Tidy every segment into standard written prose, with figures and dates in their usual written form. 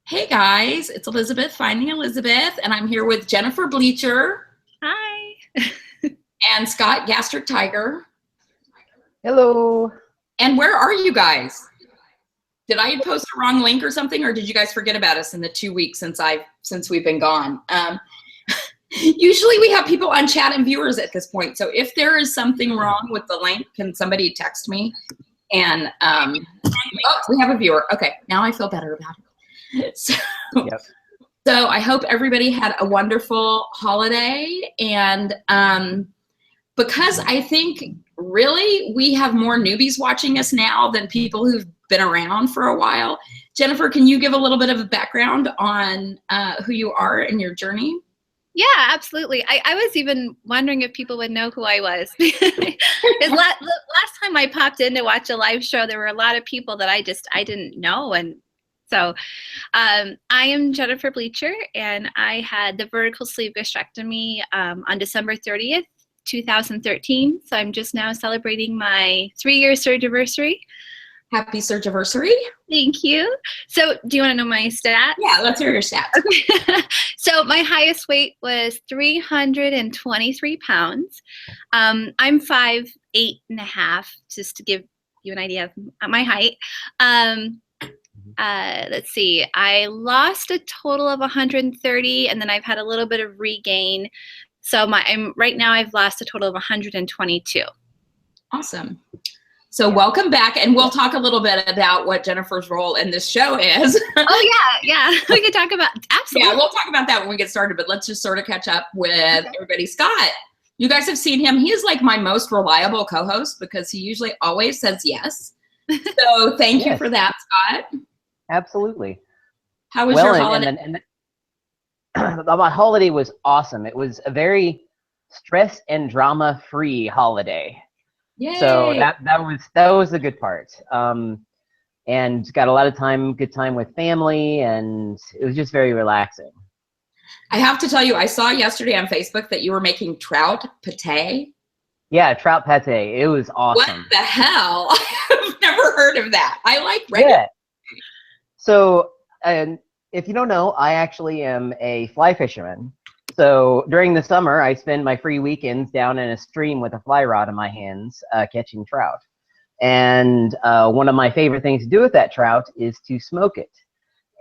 Hey guys, it's Elizabeth, Finding Elizabeth, and I'm here with Jennifer Bleecher Hi. and Scott Gastric Tiger. Hello. And where are you guys? Did I post a wrong link or something, or did you guys forget about us in the 2 weeks since we've been gone? Usually we have people on chat and viewers at this point, so if there is something wrong with the link, can somebody text me? And oh, we have a viewer. Okay, now I feel better about it. So, Yep. so I hope everybody had a wonderful holiday, and because I think really we have more newbies watching us now than people who've been around for a while. Jennifer, can you give a little bit of a background on who you are and your journey? Yeah, absolutely. I was even wondering if people would know who I was. The last time I popped in to watch a live show, there were a lot of people that I didn't know. And so I am Jennifer Bleecher, and I had the vertical sleeve gastrectomy on December 30th, 2013. So I'm just now celebrating my 3-year surgiversary. Happy surgiversary. Thank you. So do you want to know my stats? Yeah, let's hear your stats. Okay. So my highest weight was 323 pounds. I'm 5'8.5", just to give you an idea of my height. Let's see. I lost a total of 130, and then I've had a little bit of regain. So right now I've lost a total of 122. Awesome. So welcome back, and we'll talk a little bit about what Jennifer's role in this show is. Oh yeah, we can talk about, absolutely. Yeah, we'll talk about that when we get started, but let's just sort of catch up with everybody. Scott, you guys have seen him. He is like my most reliable co-host because he usually always says yes. So thank you for that, Scott. Absolutely. How was your holiday? My holiday was awesome. It was a very stress and drama-free holiday. Yay. So that was the good part. And got a lot of good time with family, and it was just very relaxing. I have to tell you, I saw yesterday on Facebook that you were making trout pate. Yeah, trout pate. It was awesome. What the hell? I've never heard of that. I like regular. Yeah. So, if you don't know, I actually am a fly fisherman. So during the summer, I spend my free weekends down in a stream with a fly rod in my hands, catching trout. And one of my favorite things to do with that trout is to smoke it,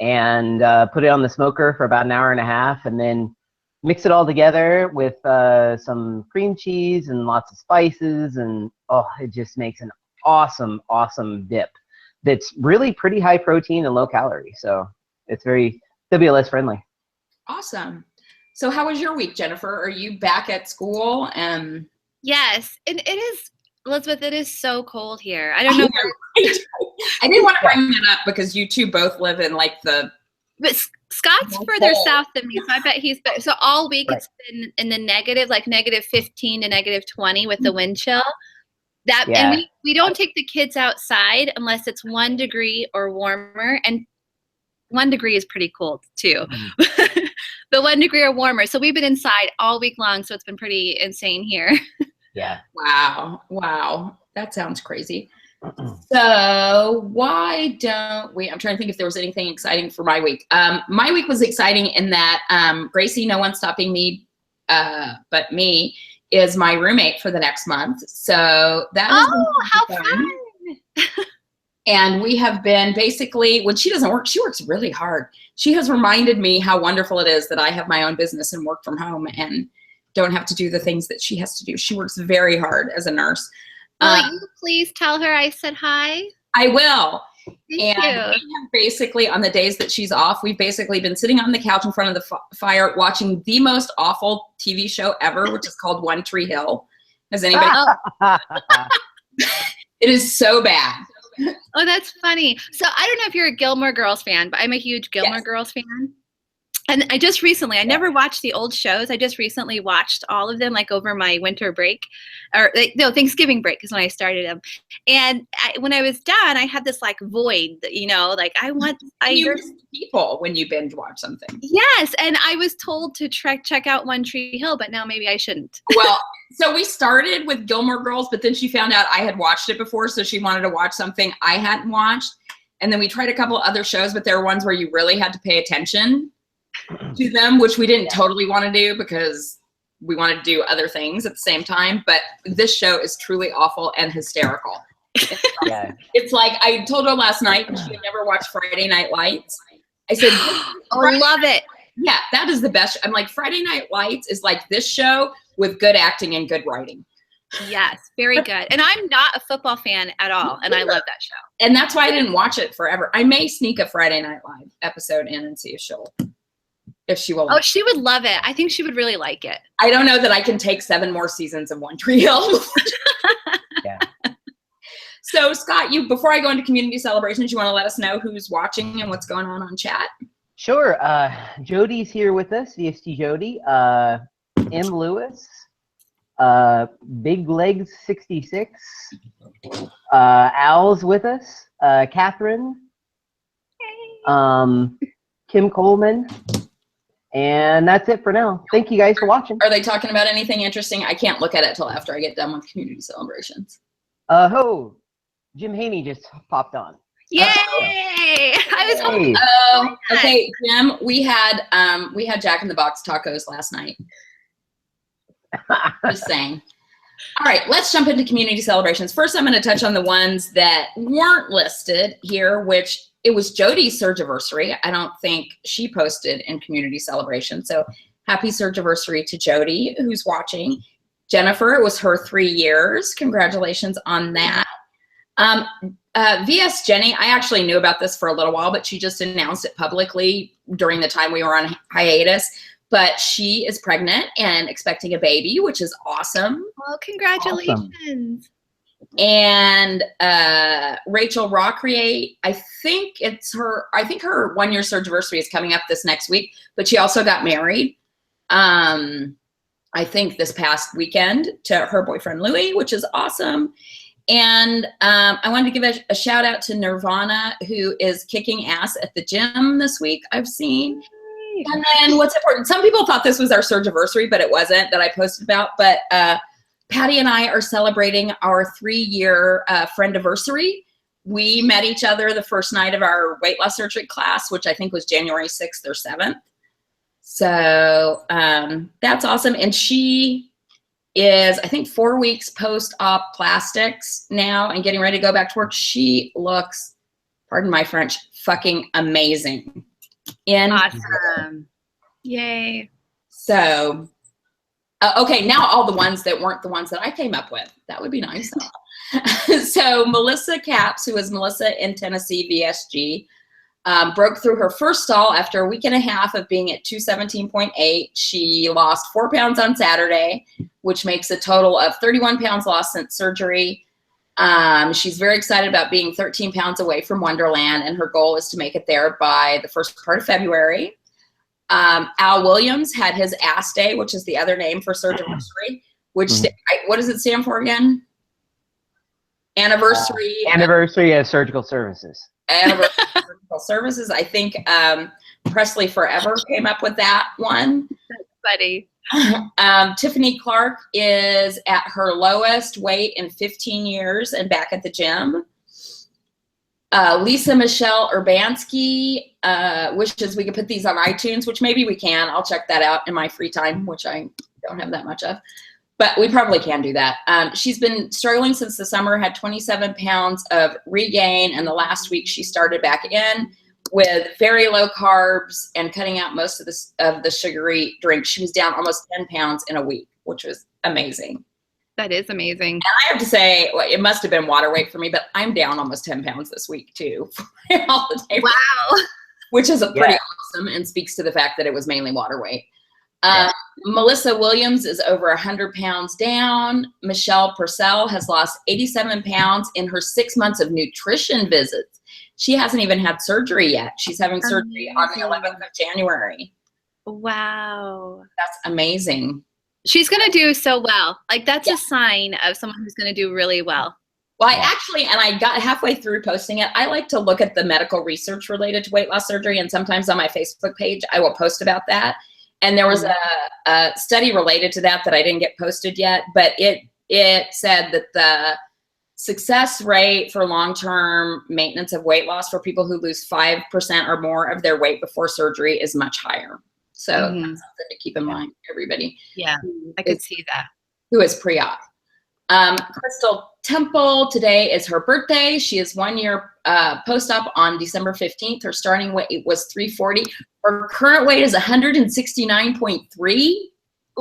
and put it on the smoker for about an hour and a half, and then mix it all together with some cream cheese and lots of spices, and it just makes an awesome, awesome dip that's really pretty high protein and low calorie. So it's very WLS friendly. Awesome. So how was your week, Jennifer? Are you back at school? Yes, and it is, Elizabeth, it is so cold here. I don't know. I didn't want to bring that up because you two both live in like the... But Scott's further south than me, so I bet he's better. So all week it's been in the negative, like -15 to -20 with the wind chill. And we don't take the kids outside unless it's 1 degree or warmer, and 1 degree is pretty cold too. But 1 degree or warmer. So we've been inside all week long, so it's been pretty insane here. Yeah. Wow. That sounds crazy. So why don't we, I'm trying to think if there was anything exciting for my week. My week was exciting in that Gracie, no one's stopping me but me, is my roommate for the next month. So that was how fun. And we have been basically, when she doesn't work, she works really hard. She has reminded me how wonderful it is that I have my own business and work from home and don't have to do the things that she has to do. She works very hard as a nurse. Will you please tell her I said hi? I will. Thank you. We have basically, on the days that she's off, we've basically been sitting on the couch in front of the fire watching the most awful TV show ever, which is called One Tree Hill. Has anybody? It is so bad. Oh, that's funny. So I don't know if you're a Gilmore Girls fan, but I'm a huge Gilmore Girls fan. And I just recently, I never watched the old shows. I just recently watched all of them, like over my winter break, or no, Thanksgiving break is when I started them. And when I was done, I had this like void, like you miss people when you binge watch something. Yes, and I was told to check out One Tree Hill, but now maybe I shouldn't. Well, so we started with Gilmore Girls, but then she found out I had watched it before, so she wanted to watch something I hadn't watched. And then we tried a couple other shows, but there were ones where you really had to pay attention to them, which we didn't totally want to do because we wanted to do other things at the same time. But this show is truly awful and hysterical. Yeah. It's like I told her last night, she had never watched Friday Night Lights. I said, I love it. yeah, that is the best. I'm like, Friday Night Lights is like this show with good acting and good writing. Yes, very good. And I'm not a football fan at all, and I love that show. And that's why I didn't watch it forever. I may sneak a Friday Night Live episode in and see if she will. Oh, she would love it. I think she would really like it. I don't know that I can take 7 more seasons of One Tree Hill. Yeah. So Scott, before I go into community celebrations, you want to let us know who's watching and what's going on chat? Sure. Jody's here with us, VST Jody. M. Lewis, Big Legs 66. Al's with us. Catherine. Kim Coleman. And that's it for now. Thank you guys for watching. Are they talking about anything interesting? I can't look at it till after I get done with community celebrations. Jim Haney just popped on. Yay! I was hoping. Oh, okay, Jim. We had Jack in the Box tacos last night. Just saying. All right, let's jump into community celebrations. First, I'm going to touch on the ones that weren't listed here, which it was Jody's Surgiversary. I don't think she posted in community celebration. So happy Surgiversary to Jody, who's watching. Jennifer, it was her 3 years. Congratulations on that. VS Jenny, I actually knew about this for a little while, but she just announced it publicly during the time we were on hiatus. But she is pregnant and expecting a baby, which is awesome. Well, congratulations. Awesome. And Rachel Rawcreate, I think her 1 year Surgiversary is coming up this next week, but she also got married. I think this past weekend to her boyfriend Louis, which is awesome. And I wanted to give a shout out to Nirvana, who is kicking ass at the gym this week, I've seen. And then what's important, some people thought this was our Surgiversary, but it wasn't, that I posted about. But Patty and I are celebrating our 3-year friendiversary. We met each other the first night of our weight loss surgery class, which I think was January 6th or 7th. So that's awesome. And she is, I think, 4 weeks post-op plastics now and getting ready to go back to work. She looks, pardon my French, fucking amazing. Awesome. Yay. So, okay, now all the ones that weren't the ones that I came up with. That would be nice. So Melissa Capps, who is Melissa in Tennessee VSG, broke through her first stall after a week and a half of being at 217.8. She lost 4 pounds on Saturday, which makes a total of 31 pounds lost since surgery. She's very excited about being 13 pounds away from Wonderland, and her goal is to make it there by the first part of February. Al Williams had his ass day, which is the other name for Surgiversary, which, what does it stand for again? Anniversary. Anniversary of Surgical Services. Anniversary of Surgical Services. I think Presley Forever came up with that one. That's funny. Tiffany Clark is at her lowest weight in 15 years and back at the gym. Lisa Michelle Urbanski wishes we could put these on iTunes, which maybe we can. I'll check that out in my free time, which I don't have that much of. But we probably can do that. She's been struggling since the summer, had 27 pounds of regain, and the last week she started back in with very low carbs and cutting out most of the sugary drinks. She was down almost 10 pounds in a week, which was amazing. That is amazing. And I have to say, well, it must have been water weight for me, but I'm down almost 10 pounds this week too. Holiday, wow. Which is pretty awesome and speaks to the fact that it was mainly water weight. Melissa Williams is over 100 pounds down. Michelle Purcell has lost 87 pounds in her 6 months of nutrition visits. She hasn't even had surgery yet. She's having surgery on the 11th of January. Wow. That's amazing. She's going to do so well. Like, that's a sign of someone who's going to do really well. Well, I got halfway through posting it. I like to look at the medical research related to weight loss surgery, and sometimes on my Facebook page, I will post about that. And there was a study related to that I didn't get posted yet, but it said that the success rate for long-term maintenance of weight loss for people who lose 5% or more of their weight before surgery is much higher. So that's something to keep in mind, everybody. Yeah, I could see that. Who is pre-op. Crystal Temple, today is her birthday. She is 1 year post-op on December 15th. Her starting weight was 340. Her current weight is 169.3.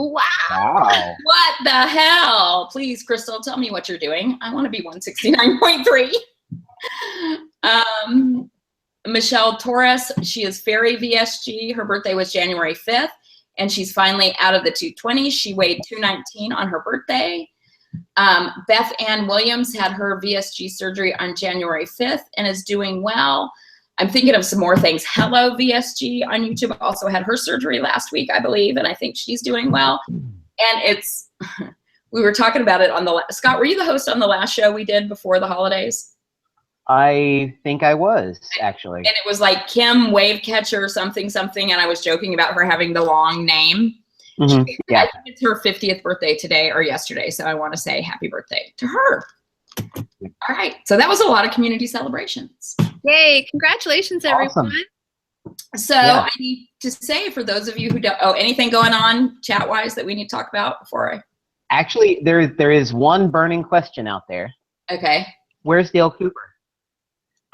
Wow. What the hell? Please, Crystal, tell me what you're doing. I want to be 169.3. Michelle Torres, she is very VSG. Her birthday was January 5th, and she's finally out of the 220s. She weighed 219 on her birthday. Beth Ann Williams had her VSG surgery on January 5th and is doing well. I'm thinking of some more things. Hello VSG on YouTube also had her surgery last week, I believe, and I think she's doing well. And it's, we were talking about it on the, Scott, were you the host on the last show we did before the holidays? I think I was, actually. And it was like Kim Wave Catcher something, and I was joking about her having the long name. Mm-hmm. Yeah. I think it's her 50th birthday today or yesterday, so I want to say happy birthday to her. All right, so that was a lot of community celebrations. Yay, congratulations, everyone. Awesome. So Yeah. I need to say, for those of you who don't, anything going on chat-wise that we need to talk about before I? Actually, there is one burning question out there. Okay. Where's Dale Cooper?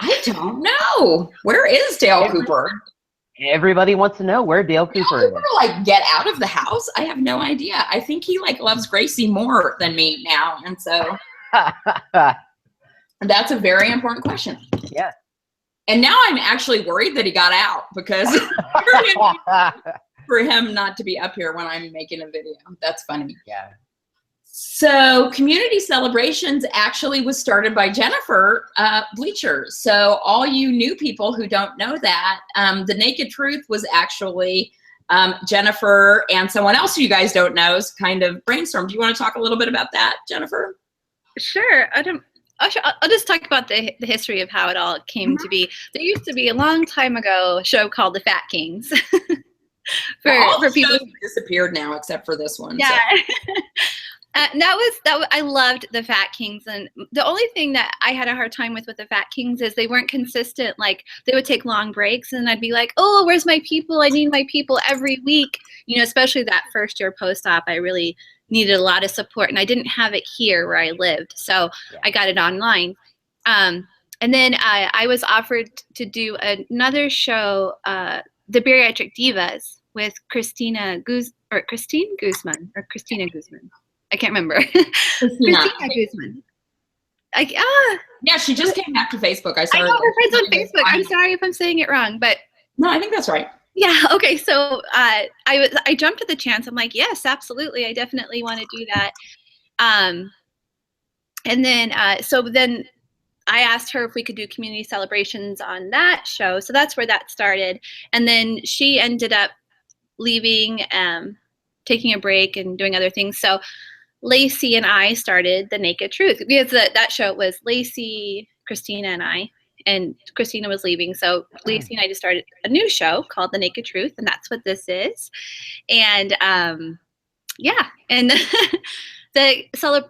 I don't know. Where is Dale Cooper? Everybody wants to know where Dale Cooper is. Like, get out of the house? I have no idea. I think he like loves Gracie more than me now, and so that's a very important question. Yeah. And now I'm actually worried that he got out, because for him not to be up here when I'm making a video. That's funny. Yeah. So community celebrations actually was started by Jennifer Bleecher. So all you new people who don't know that, the Naked Truth was actually Jennifer and someone else who you guys don't know is kind of brainstormed. Do you want to talk a little bit about that, Jennifer? Sure. I'll just talk about the history of how it all came to be. There used to be a long time ago a show called The Fat Kings. for people who disappeared now, except for this one. Yeah. So. I loved the Fat Kings, and the only thing that I had a hard time with the Fat Kings is they weren't consistent. Like, they would take long breaks, and I'd be like, oh, where's my people? I need my people every week. You know, especially that first year post-op, I really needed a lot of support, and I didn't have it here where I lived, so yeah. I got it online. And then I was offered to do another show, The Bariatric Divas, with Christina Guzman. I can't remember. Christina Guzman. Yeah, she just came back to Facebook. I know her friends on Facebook. I'm sorry if I'm saying it wrong, but no, I think that's right. Yeah. Okay. So I jumped at the chance. I'm like, yes, absolutely. I definitely want to do that. And then then I asked her if we could do community celebrations on that show. So that's where that started. And then she ended up leaving, taking a break and doing other things. So Lacey and I started The Naked Truth, because that show was Lacey, Christina, and I, and Christina was leaving. So Lacey and I just started a new show called The Naked Truth, and that's what this is. And yeah, and the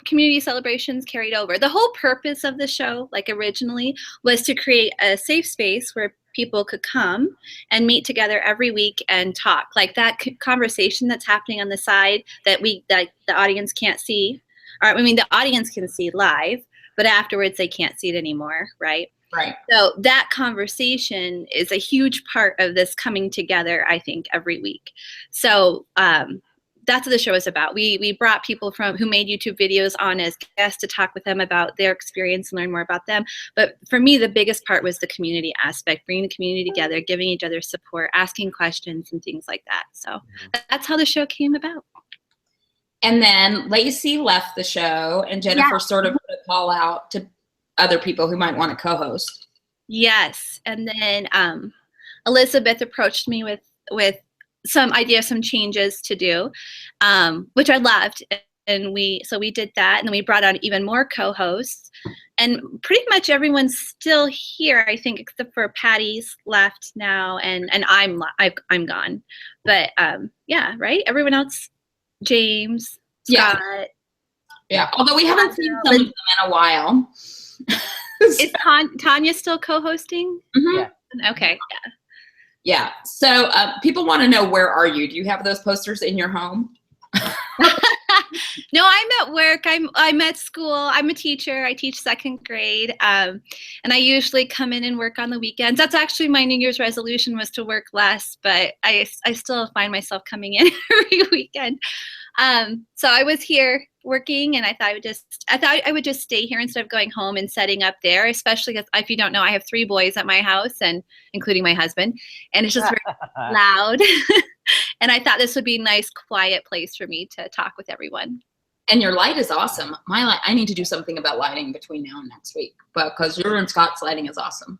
community celebrations carried over. The whole purpose of the show, like originally, was to create a safe space where people could come and meet together every week and talk. Like that conversation that's happening on the side that the audience can't see. Or, I mean, the audience can see live, but afterwards they can't see it anymore, right? Right. So that conversation is a huge part of this coming together, I think, every week. So that's what the show is about. We brought people who made YouTube videos on as guests to talk with them about their experience and learn more about them. But for me, the biggest part was the community aspect, bringing the community together, giving each other support, asking questions and things like that. So that's how the show came about. And then Lacey left the show, and Jennifer sort of put a call out to other people who might want to co-host. Yes. And then Elizabeth approached me with some changes to do, which I loved. And we did that. And then we brought on even more co-hosts, and pretty much everyone's still here, I think, except for Patty's left now. And I'm gone. But yeah, right. Everyone else, James, Scott. Yeah. Although we haven't seen some of them in a while. Is Tanya still co-hosting? Mhm. Yeah. Okay. Yeah. So people want to know, where are you? Do you have those posters in your home? No, I'm at work. I'm at school. I'm a teacher. I teach second grade. And I usually come in and work on the weekends. That's actually my New Year's resolution, was to work less, but I still find myself coming in every weekend. So I was here working, and I thought I would just stay here instead of going home and setting up there, especially if you don't know, I have 3 boys at my house, and including my husband, and it's just very loud. And I thought this would be a nice, quiet place for me to talk with everyone. And your light is awesome. My light, I need to do something about lighting between now and next week, because your and Scott's lighting is awesome.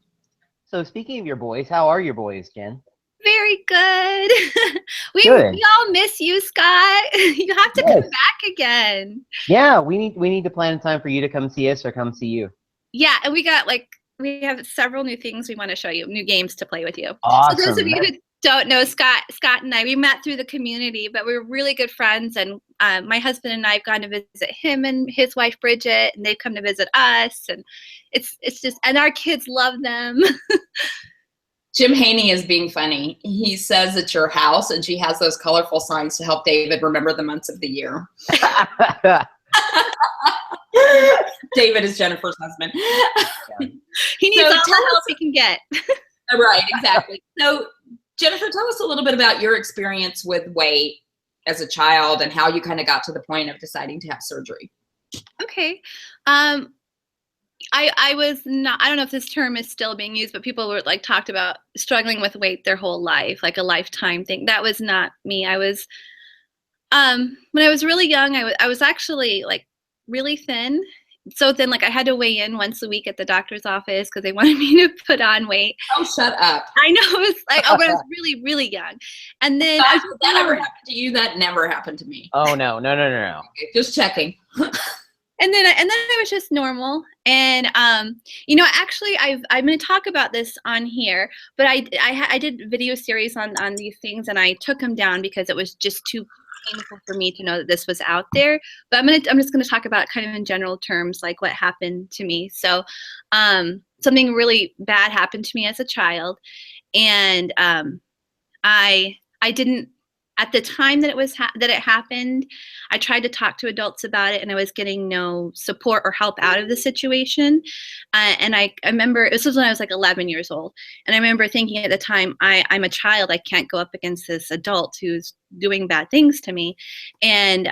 So speaking of your boys, how are your boys, Jen? Very good. We all miss you, Scott. You have to come back again. Yeah, we need to plan a time for you to come see us or come see you. Yeah, and we have several new things we want to show you, new games to play with you. Awesome. So those of you who don't know, Scott and I, we met through the community, but we're really good friends, and my husband and I have gone to visit him and his wife Bridget, and they've come to visit us, and it's just, and our kids love them. Jim Haney is being funny. He says it's your house, and she has those colorful signs to help David remember the months of the year. David is Jennifer's husband. He needs all the help he can get. Right, exactly. So, Jennifer, tell us a little bit about your experience with weight as a child and how you kind of got to the point of deciding to have surgery. Okay. I was not, I don't know if this term is still being used, but people were talked about struggling with weight their whole life, like a lifetime thing. That was not me. I was, when I was really young, I was actually really thin. So thin, I had to weigh in once a week at the doctor's office because they wanted me to put on weight. Oh, shut up. I know. It was when I was really, really young. And then Did that ever happen to you? That never happened to me. Oh, no. Okay, just checking. And then I was just normal. And actually I'm going to talk about this on here, but I did video series on these things, and I took them down because it was just too painful for me to know that this was out there. But I'm just going to talk about kind of in general terms, like what happened to me. So something really bad happened to me as a child, and I didn't, at the time that it happened, I tried to talk to adults about it, and I was getting no support or help out of the situation. And I remember, this was when I was 11 years old, and I remember thinking at the time, I'm a child, I can't go up against this adult who's doing bad things to me. And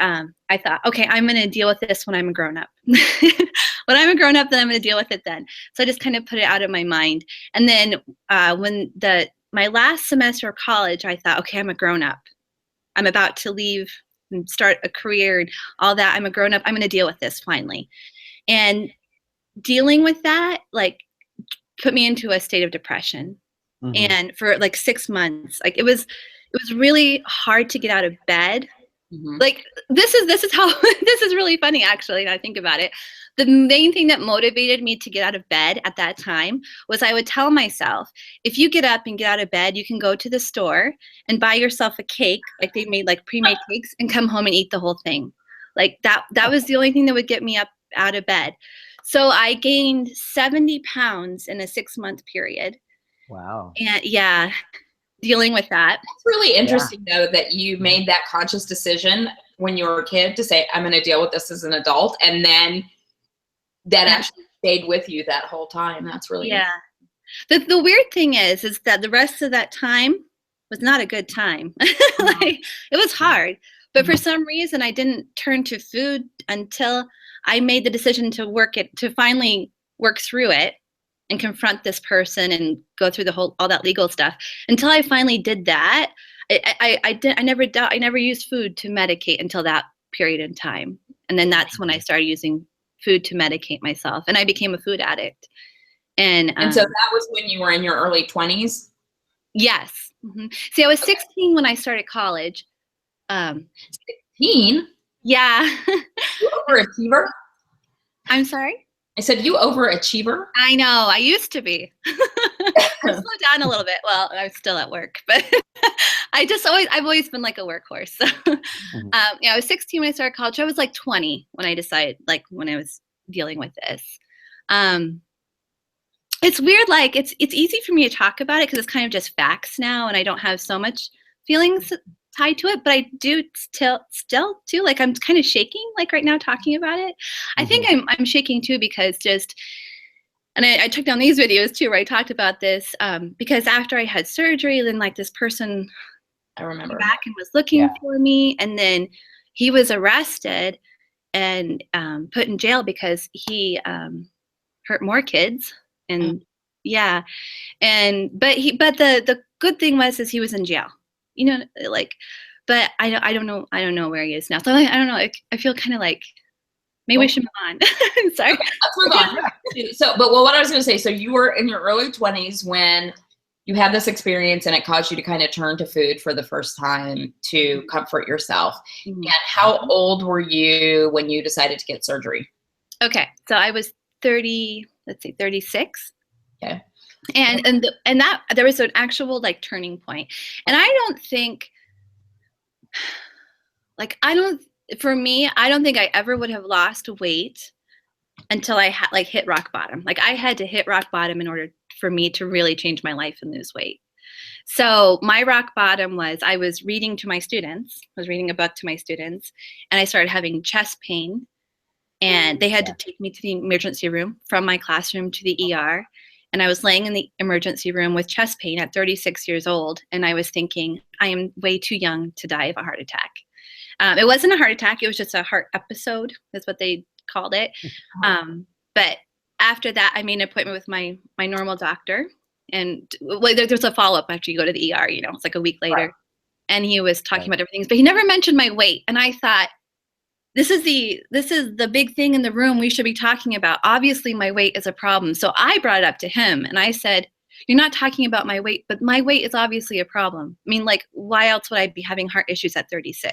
I thought, okay, I'm going to deal with this when I'm a grown up. When I'm a grown up, then I'm going to deal with it then. So I just kind of put it out of my mind. And then when my last semester of college, I thought, okay, I'm a grown up. I'm about to leave and start a career and all that. I'm a grown up. I'm going to deal with this finally. And dealing with that, put me into a state of depression. Mm-hmm. And for 6 months, it was really hard to get out of bed. Mm-hmm. This is how, this is really funny, actually, now I think about it. The main thing that motivated me to get out of bed at that time was I would tell myself, if you get up and get out of bed, you can go to the store and buy yourself a cake, they made pre-made cakes, and come home and eat the whole thing. That was the only thing that would get me up out of bed. So I gained 70 pounds in a 6-month period. Wow. And yeah, dealing with that. It's really interesting, though, that you made that conscious decision when you were a kid to say, I'm going to deal with this as an adult. And then that actually stayed with you that whole time. That's really interesting. The weird thing is that the rest of that time was not a good time. It was hard. But for some reason, I didn't turn to food until I made the decision to finally work through it and confront this person and go through all that legal stuff. Until I finally did that, I never used food to medicate until that period in time. And then that's when I started using food to medicate myself, and I became a food addict. And so that was when you were in your early 20s? Yes. Mm-hmm. See, I was 16 when I started college. 16? Yeah. You overachiever? I'm sorry? I said, you overachiever? I know. I used to be. I slowed down a little bit. Well, I was still at work, but I've always been like a workhorse. So, I was 16 when I started college. I was 20 when I decided, when I was dealing with this. It's weird. Like it's easy for me to talk about it because it's kind of just facts now, and I don't have so much feelings tied to it. But I do still too. Like I'm kind of shaking. Like right now talking about it, I think I'm shaking too because just. And I took down these videos too, where I talked about this because after I had surgery, then like this person, I remember, came back and was looking for me, and then he was arrested and put in jail because he hurt more kids, and but the good thing is he was in jail, you know, like, but I don't know where he is now, so I don't know. I feel kind of like. Maybe we should move on. Sorry. Okay, let's move on. So, but what I was going to say, so you were in your early 20s when you had this experience and it caused you to kind of turn to food for the first time to comfort yourself. And how old were you when you decided to get surgery? Okay. So I was 36. Okay. And that there was an actual like turning point. And I don't think for me, I don't think I ever would have lost weight until I had hit rock bottom. Like I had to hit rock bottom in order for me to really change my life and lose weight. So my rock bottom was I was reading to my students. I was reading a book to my students, and I started having chest pain, and they had to take me to the emergency room from my classroom to the ER. And I was laying in the emergency room with chest pain at 36 years old, and I was thinking, I am way too young to die of a heart attack. It wasn't a heart attack. It was just a heart episode. That's what they called it. But after that, I made an appointment with my normal doctor. And there's a follow-up after you go to the ER, you know, it's like a week later. Right. And he was talking about everything, but he never mentioned my weight. And I thought, this is the big thing in the room we should be talking about. Obviously, my weight is a problem. So I brought it up to him and I said, you're not talking about my weight, but my weight is obviously a problem. I mean, like, why else would I be having heart issues at 36?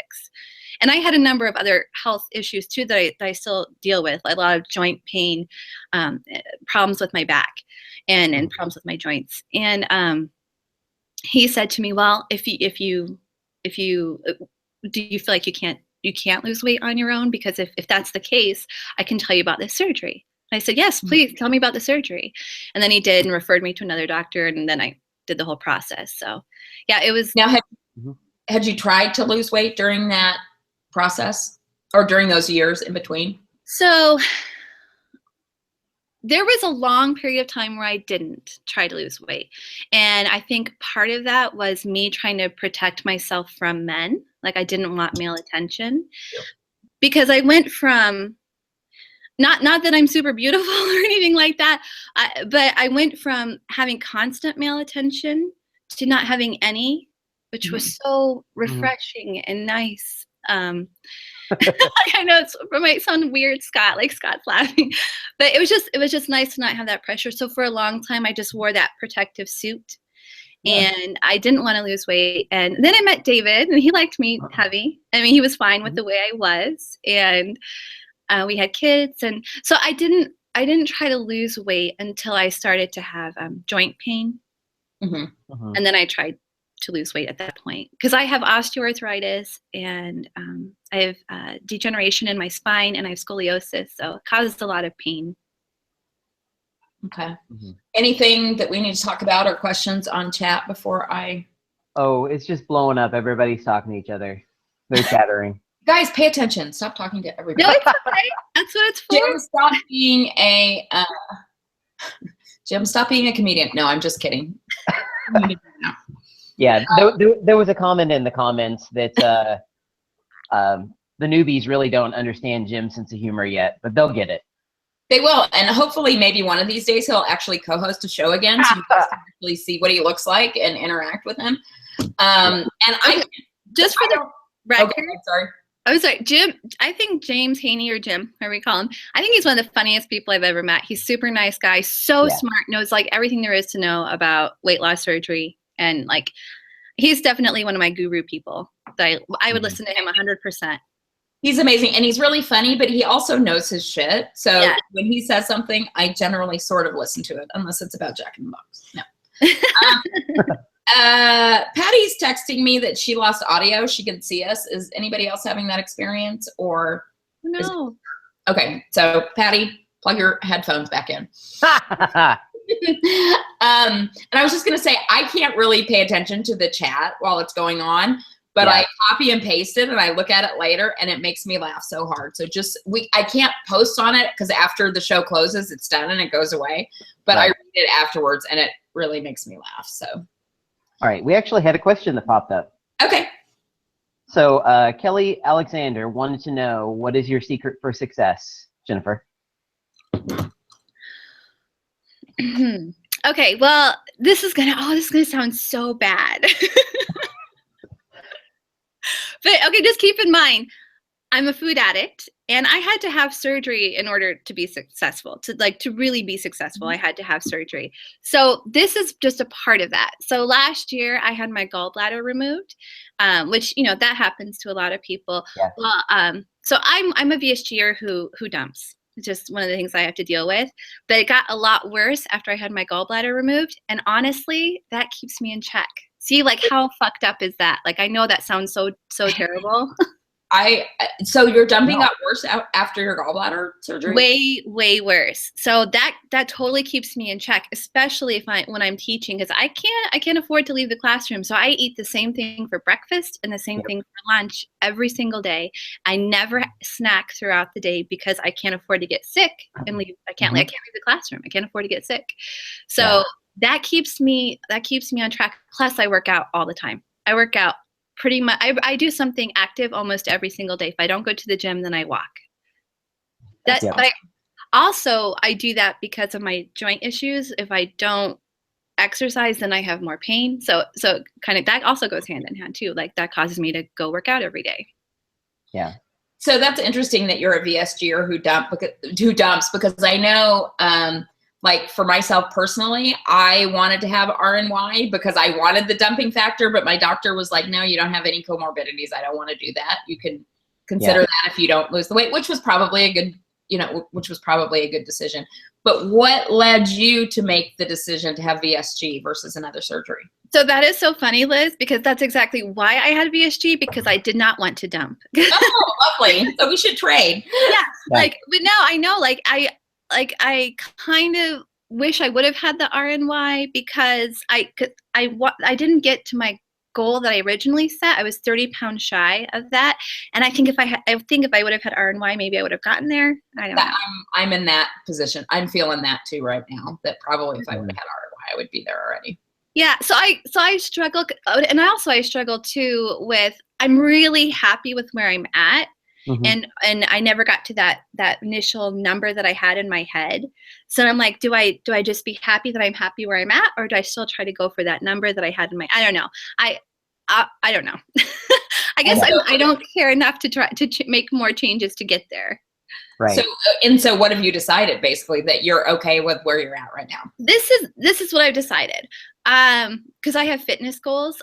And I had a number of other health issues too that I still deal with, like a lot of joint pain, problems with my back, and problems with my joints. And he said to me, "Well, if you do you feel like you can't lose weight on your own? Because if that's the case, I can tell you about this surgery." I said, "Yes, please tell me about the surgery." And then he did and referred me to another doctor, and then I did the whole process. So, yeah, it was. Now, had you tried to lose weight during that process or during those years in between? So there was a long period of time where I didn't try to lose weight. And I think part of that was me trying to protect myself from men. Like I didn't want male attention because I went from not that I'm super beautiful or anything like that, but I went from having constant male attention to not having any, which was so refreshing and nice. I know it might sound weird, Scott, like Scott's laughing, but it was just nice to not have that pressure. So for a long time, I just wore that protective suit, and I didn't want to lose weight. And then I met David, and he liked me heavy. I mean, he was fine with the way I was, and we had kids, and so I didn't try to lose weight until I started to have joint pain, and then I tried to lose weight at that point because I have osteoarthritis and I have degeneration in my spine and I have scoliosis, so it causes a lot of pain. Okay. Anything that we need to talk about or questions on chat before I? Oh, it's just blowing up. Everybody's talking to each other. They're chattering. Guys, pay attention. Stop talking to everybody. No, it's okay. That's what it's for. Jim, stop being a comedian. No, I'm just kidding. Yeah, there was a comment in the comments that the newbies really don't understand Jim's sense of humor yet, but they'll get it. They will, and hopefully maybe one of these days he'll actually co-host a show again so you guys can actually see what he looks like and interact with him. And I just for the record, sorry. Oh, sorry, Jim. I think James Haney, or Jim, however we call him, I think he's one of the funniest people I've ever met. He's super nice guy, so smart, knows like everything there is to know about weight loss surgery, and like he's definitely one of my guru people. I would listen to him 100%. He's amazing, and he's really funny, but he also knows his shit. So when he says something, I generally sort of listen to it, unless it's about Jack in the Box. No. Patty's texting me that she lost audio. She can see us. Is anybody else having that experience, or? No. Okay, so Patty, Plug your headphones back in. And I was just going to say, I can't really pay attention to the chat while it's going on, but I copy and paste it and I look at it later and it makes me laugh so hard. So I can't post on it because after the show closes, it's done and it goes away, but I read it afterwards and it really makes me laugh. So. All right. We actually had a question that popped up. Okay. So Kelly Alexander wanted to know, what is your secret for success, Jennifer? Okay, well, this is gonna sound so bad. But okay, just keep in mind, I'm a food addict and I had to have surgery in order to be successful. To really be successful, I had to have surgery. So this is just a part of that. So last year I had my gallbladder removed, which, you know, that happens to a lot of people. Yeah. Well, so I'm a VSGer who dumps. It's just one of the things I have to deal with. But it got a lot worse after I had my gallbladder removed. And honestly, that keeps me in check. See, like, how fucked up is that? Like, I know that sounds so terrible. So your dumping got worse after your gallbladder surgery? Way worse. So that totally keeps me in check, especially when I'm teaching, because I can't afford to leave the classroom. So I eat the same thing for breakfast and the same thing for lunch every single day. I never snack throughout the day because I can't afford to get sick and leave. I can't leave the classroom. I can't afford to get sick. So that keeps me on track. Plus I work out all the time. I work out pretty much. I do something active almost every single day. If I don't go to the gym, then I walk. But I do that because of my joint issues. If I don't exercise, then I have more pain. So kind of that also goes hand in hand too. Like that causes me to go work out every day. Yeah. So that's interesting that you're a VSGer who dumps, because I know, like for myself personally, I wanted to have RNY because I wanted the dumping factor, but my doctor was like, no, you don't have any comorbidities. I don't want to do that. You can consider that if you don't lose the weight, which was probably a good decision. But what led you to make the decision to have VSG versus another surgery? So that is so funny, Liz, because that's exactly why I had VSG, because I did not want to dump. Oh, lovely. So we should trade. Yeah. But no, I know, I kind of wish I would have had the RNY because I didn't get to my goal that I originally set. I was 30 pounds shy of that, and I think if I would have had RNY, maybe I would have gotten there. I don't know. I'm in that position. I'm feeling that too right now. That probably if I would have had RNY, I would be there already. Yeah. So I struggle, and I struggle too with. I'm really happy with where I'm at. And I never got to that initial number that I had in my head. So I'm like, do I just be happy that I'm happy where I'm at, or do I still try to go for that number that I had in my? I don't know. I don't know. I guess I don't care enough to try to make more changes to get there. Right. So what have you decided, basically, that you're okay with where you're at right now? This is what I've decided. Because I have fitness goals.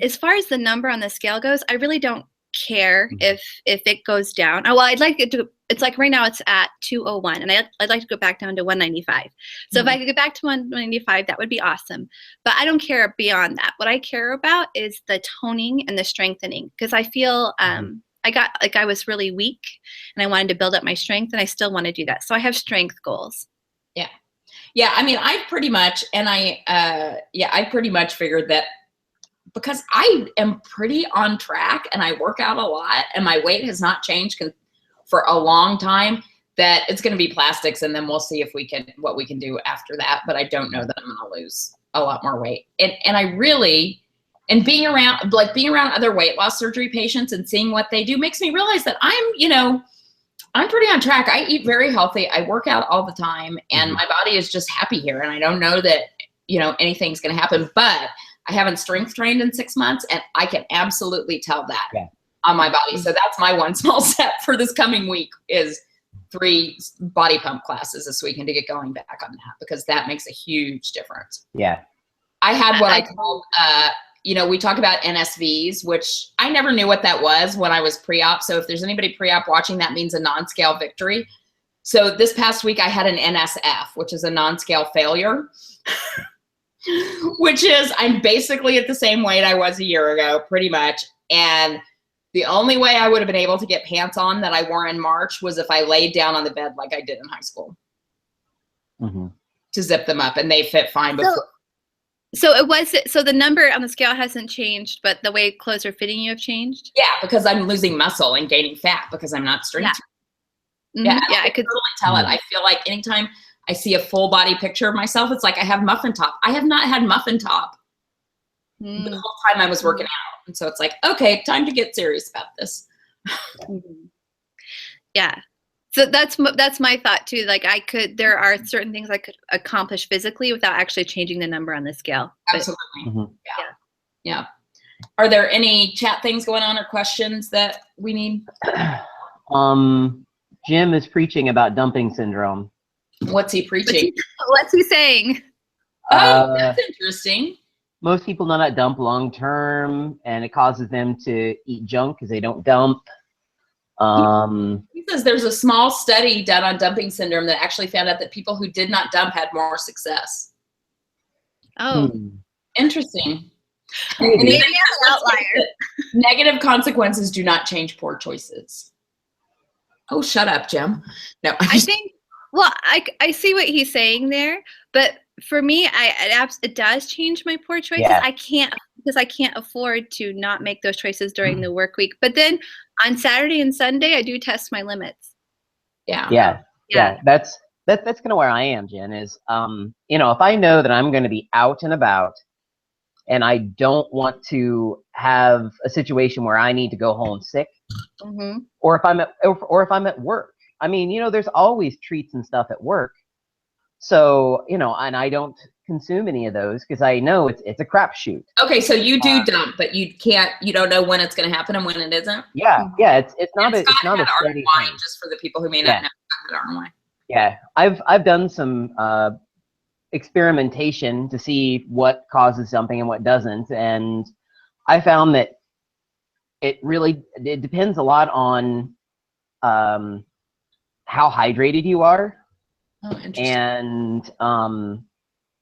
As far as the number on the scale goes, I really don't care if it goes down. Oh, well, I'd like it to. It's like right now it's at 201, and I'd like to go back down to 195. So if I could get back to 195, that would be awesome. But I don't care beyond that. What I care about is the toning and the strengthening, because I feel I was really weak, and I wanted to build up my strength, and I still want to do that. So I have strength goals. Yeah. I mean, I pretty much figured that. Because I am pretty on track and I work out a lot and my weight has not changed for a long time, that it's going to be plastics, and then we'll see what we can do after that. But I don't know that I'm going to lose a lot more weight. And I really, and being around other weight loss surgery patients and seeing what they do makes me realize that I'm pretty on track. I eat very healthy. I work out all the time, and my body is just happy here. And I don't know that, anything's going to happen, but I haven't strength trained in 6 months, and I can absolutely tell that on my body. So that's my one small step for this coming week is 3 body pump classes this weekend to get going back on that, because that makes a huge difference. Yeah. I had what I called, we talk about NSVs, which I never knew what that was when I was pre-op. So if there's anybody pre-op watching, that means a non-scale victory. So this past week I had an NSF, which is a non-scale failure. Which is, I'm basically at the same weight I was a year ago, pretty much. And the only way I would have been able to get pants on that I wore in March was if I laid down on the bed like I did in high school. Mm-hmm. to zip them up, and they fit fine before. So the number on the scale hasn't changed, but the way clothes are fitting you have changed? Yeah, because I'm losing muscle and gaining fat because I'm not strength. Yeah, yeah, yeah, I could totally tell it. I feel like anytime I see a full body picture of myself, it's like I have muffin top. I have not had muffin top the whole time I was working out. And so it's like, okay, time to get serious about this. Yeah. So that's my thought too. Like there are certain things I could accomplish physically without actually changing the number on the scale. Absolutely. Yeah. Are there any chat things going on or questions that we need? Jim is preaching about dumping syndrome. What's he preaching? What's he saying? Oh, that's interesting. Most people do not dump long term, and it causes them to eat junk because they don't dump. He says there's a small study done on dumping syndrome that actually found out that people who did not dump had more success. Oh, interesting. Maybe I'm an outlier. Negative consequences do not change poor choices. Oh, shut up, Jim. No, I think. Well, I see what he's saying there, but for me, it does change my poor choices. Yeah. I can't afford to not make those choices during the work week. But then on Saturday and Sunday, I do test my limits. Yeah. That's kind of where I am, Jen. Is if I know that I'm going to be out and about, and I don't want to have a situation where I need to go home sick, or if I'm at work. I mean, there's always treats and stuff at work. So, and I don't consume any of those because I know it's a crapshoot. Okay, so you do dump, but you don't know when it's going to happen and when it isn't. Yeah, it's not a steady thing. Just for the people who may not know, Scott had RNY. Yeah, I've done some experimentation to see what causes something and what doesn't, and I found that it depends a lot on how hydrated you are. Oh, interesting. And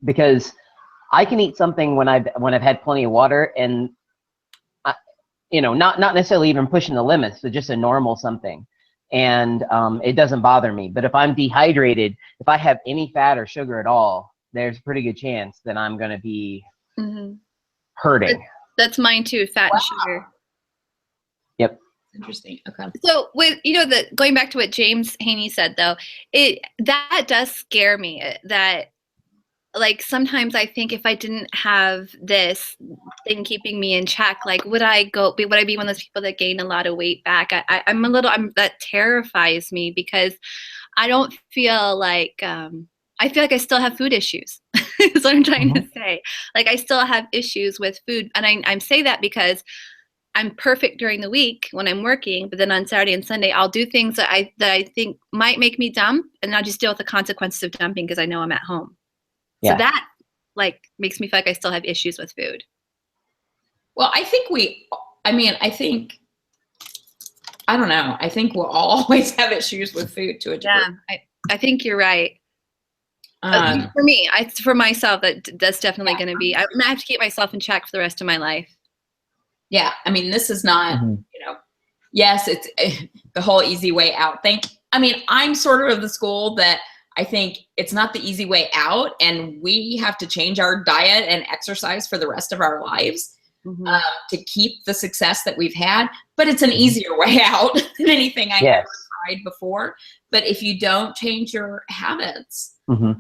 because I can eat something when I've had plenty of water, and not necessarily even pushing the limits, but just a normal something, and it doesn't bother me. But if I'm dehydrated, if I have any fat or sugar at all, there's a pretty good chance that I'm going to be hurting. That's mine too, fat and sugar. Yep. Interesting. Okay. So with going back to what James Haney said though, that does scare me. That like sometimes I think if I didn't have this thing keeping me in check, like would I be one of those people that gain a lot of weight back? That terrifies me because I don't feel like I feel like I still have food issues. Is what I'm trying to say. Like I still have issues with food, and I'm saying that because I'm perfect during the week when I'm working, but then on Saturday and Sunday, I'll do things that I think might make me dump, and I'll just deal with the consequences of dumping because I know I'm at home. Yeah. So that makes me feel like I still have issues with food. Well, I don't know. I think we'll always have issues with food to a degree. Yeah, I think you're right. For me, for myself, that's definitely going to be, I'm going to have to keep myself in check for the rest of my life. Yeah, I mean, this is not, yes, it's the whole easy way out thing. I mean, I'm sort of the school that I think it's not the easy way out, and we have to change our diet and exercise for the rest of our lives to keep the success that we've had. But it's an easier way out than anything I ever tried before. But if you don't change your habits, it's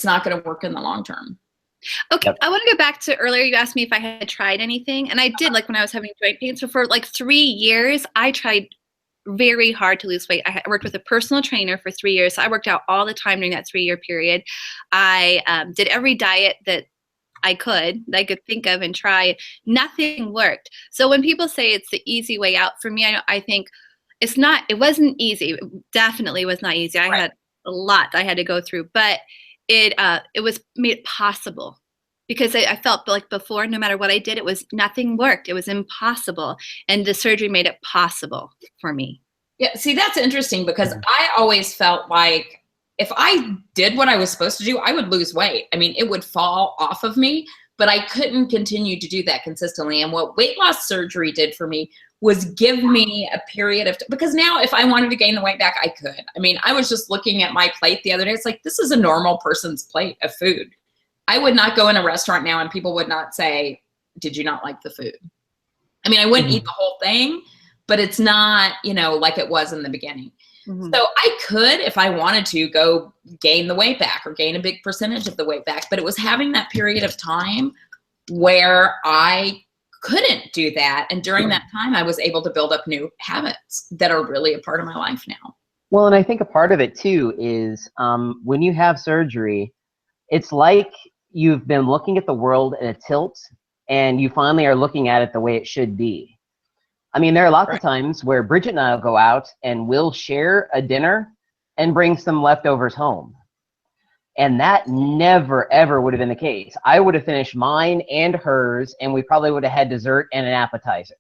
not going to work in the long term. Okay, I want to go back to earlier. You asked me if I had tried anything, and I did. Like when I was having joint pain, so for like 3 years, I tried very hard to lose weight. I worked with a personal trainer for 3 years. So I worked out all the time during that 3-year period. I did every diet that I could think of and try. Nothing worked. So when people say it's the easy way out, for me, I think it's not. It wasn't easy. It definitely was not easy. I had a lot I had to go through, but it was made possible because I felt like before, no matter what I did, nothing worked. It was impossible. And the surgery made it possible for me. Yeah. See, that's interesting because I always felt like if I did what I was supposed to do, I would lose weight. I mean, it would fall off of me, but I couldn't continue to do that consistently. And what weight loss surgery did for me was give me a period of, because now if I wanted to gain the weight back, I could. I mean, I was just looking at my plate the other day. It's like, this is a normal person's plate of food. I would not go in a restaurant now and people would not say, did you not like the food? I mean, I wouldn't eat the whole thing, but it's not, you know, like it was in the beginning. So I could, if I wanted to, go gain the weight back or gain a big percentage of the weight back, but it was having that period of time where I couldn't do that. And during that time, I was able to build up new habits that are really a part of my life now. Well, and I think a part of it too is when you have surgery, it's like you've been looking at the world in a tilt and you finally are looking at it the way it should be. I mean, there are lots of times where Bridget and I will go out and we'll share a dinner and bring some leftovers home. And that never, ever would have been the case. I would have finished mine and hers, and we probably would have had dessert and an appetizer.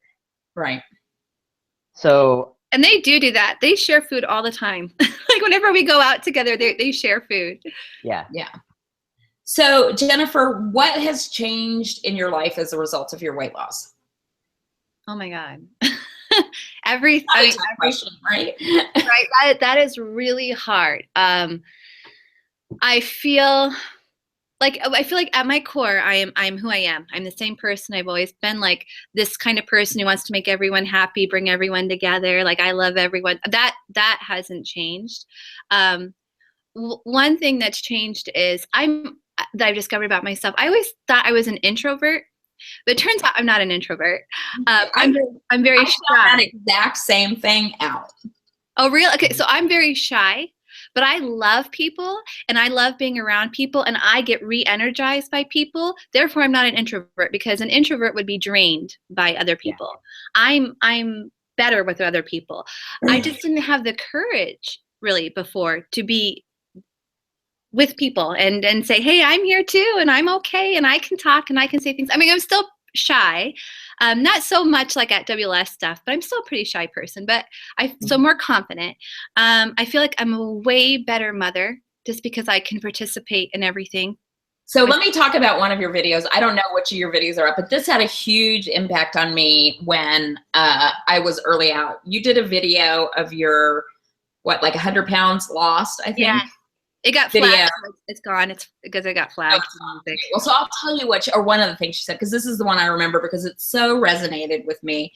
Right. So. And they do that. They share food all the time. Like whenever we go out together, they share food. Yeah. Yeah. So Jennifer, what has changed in your life as a result of your weight loss? Oh my God. Everything. Question, right? Right. That is really hard. I feel like at my core, I'm who I am. I'm the same person I've always been, like this kind of person who wants to make everyone happy, bring everyone together. Like I love everyone. That hasn't changed. One thing that's changed is that I've discovered about myself. I always thought I was an introvert, but it turns out I'm not an introvert. I'm very shy. That exact same thing out. Oh, really? Okay, so I'm very shy. But I love people and I love being around people and I get re-energized by people. Therefore, I'm not an introvert because an introvert would be drained by other people. Yeah. I'm better with other people. I just didn't have the courage really before to be with people and say, hey, I'm here too and I'm okay and I can talk and I can say things. I mean, I'm still shy, not so much like at WLS stuff, but I'm still a pretty shy person, but so more confident. I feel like I'm a way better mother just because I can participate in everything. So let me talk about one of your videos. I don't know which of your videos are up, but this had a huge impact on me when I was early out. You did a video of your, like 100 pounds lost, I think? Yeah. It got flagged. It's gone. It's because it got flagged. Okay. Well, so I'll tell you or one of the things she said, because this is the one I remember because it so resonated with me,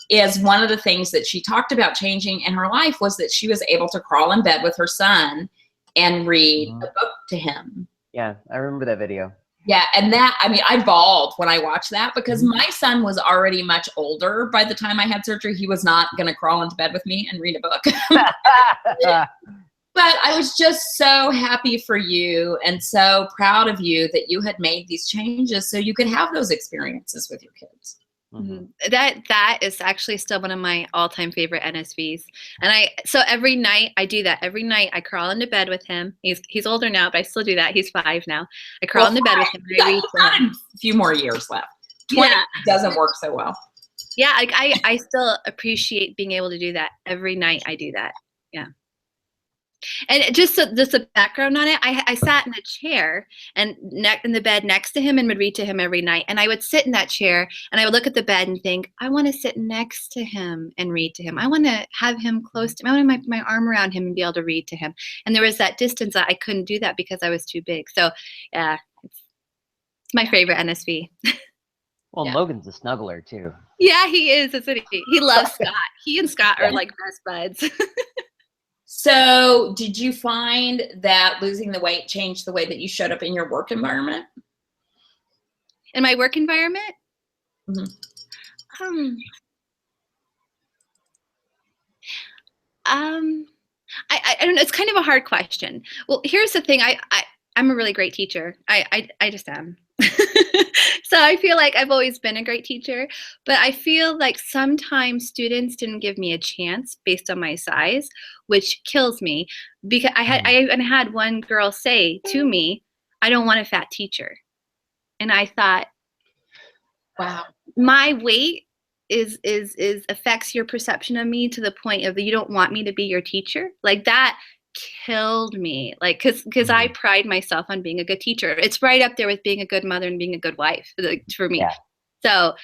is one of the things that she talked about changing in her life was that she was able to crawl in bed with her son and read a book to him. Yeah, I remember that video. Yeah, and that, I mean, I bawled when I watched that because my son was already much older by the time I had surgery. He was not going to crawl into bed with me and read a book. But I was just so happy for you and so proud of you that you had made these changes so you could have those experiences with your kids. Mm-hmm. That is actually still one of my all-time favorite NSVs. And so every night I do that. Every night I crawl into bed with him. He's older now, but I still do that. He's 5 now. I crawl into bed with him. And I read to him. A few more years left. 20 doesn't work so well. Yeah, I still appreciate being able to do that. Every night I do that. Yeah. And just a background on it, I sat in a chair and in the bed next to him and would read to him every night. And I would sit in that chair and I would look at the bed and think, I want to sit next to him and read to him. I want to have him close to me. I want to have my arm around him and be able to read to him. And there was that distance that I couldn't do that because I was too big. So yeah, it's my favorite NSV. Well, yeah. Logan's a snuggler too. Yeah, he is, isn't he? He loves Scott. He and Scott are like best buds. So did you find that losing the weight changed the way that you showed up in your work environment? In my work environment? Mm-hmm. I don't know. It's kind of a hard question. Well, here's the thing. I'm a really great teacher. I just am. So I feel like I've always been a great teacher, but I feel like sometimes students didn't give me a chance based on my size, which kills me because I even had one girl say to me, I don't want a fat teacher. And I thought, wow, my weight is affects your perception of me to the point of you don't want me to be your teacher. Like that killed me, like because I pride myself on being a good teacher. It's right up there with being a good mother and being a good wife for me. Yeah. So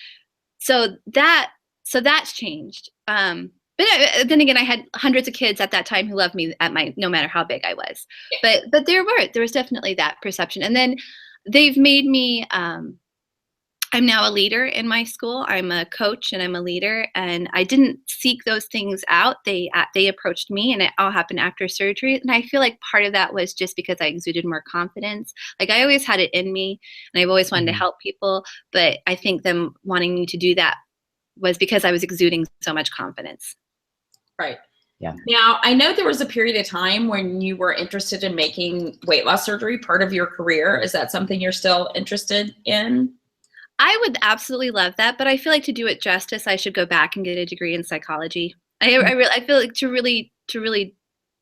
so that's changed. But then again, I had hundreds of kids at that time who loved me no matter how big I was. Yeah. But there was definitely that perception. And then they've made me, I'm now a leader in my school. I'm a coach and I'm a leader, and I didn't seek those things out. They approached me, and it all happened after surgery. And I feel like part of that was just because I exuded more confidence. Like I always had it in me, and I've always wanted to help people. But I think them wanting me to do that was because I was exuding so much confidence. Right. Yeah. Now, I know there was a period of time when you were interested in making weight loss surgery part of your career. Is that something you're still interested in? I would absolutely love that, but I feel like to do it justice, I should go back and get a degree in psychology. I feel like to really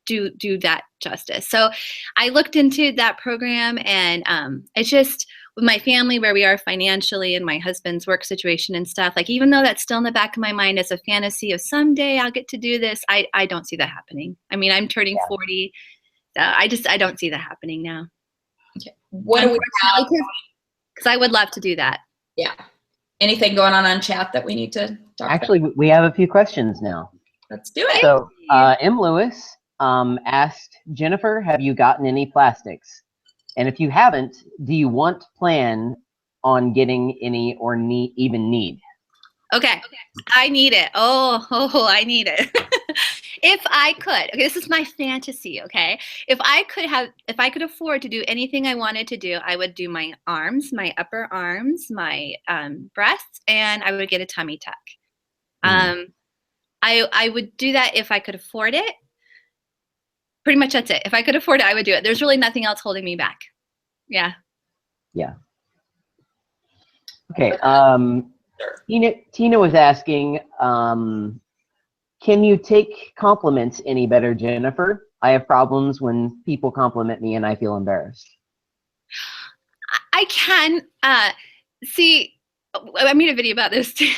do that justice. So I looked into that program, and it's just with my family, where we are financially, and my husband's work situation and stuff, like even though that's still in the back of my mind as a fantasy of someday I'll get to do this, I don't see that happening. I mean, I'm turning 40. I don't see that happening now. Okay. What do we have? Because I would love to do that. Yeah. Anything going on chat that we need to talk Actually, about? we have a few questions now. Let's do it. So M. Lewis asked, Jennifer, have you gotten any plastics? And if you haven't, do you plan on getting any or even need? Okay. I need it. Oh, I need it. If I could, okay, this is my fantasy, okay? If I could afford to do anything I wanted to do, I would do my arms, my upper arms, my breasts, and I would get a tummy tuck. I would do that if I could afford it. Pretty much that's it. If I could afford it, I would do it. There's really nothing else holding me back. Yeah. Yeah. Okay. Tina was asking, can you take compliments any better, Jennifer? I have problems when people compliment me and I feel embarrassed. I can. See, I made a video about this too.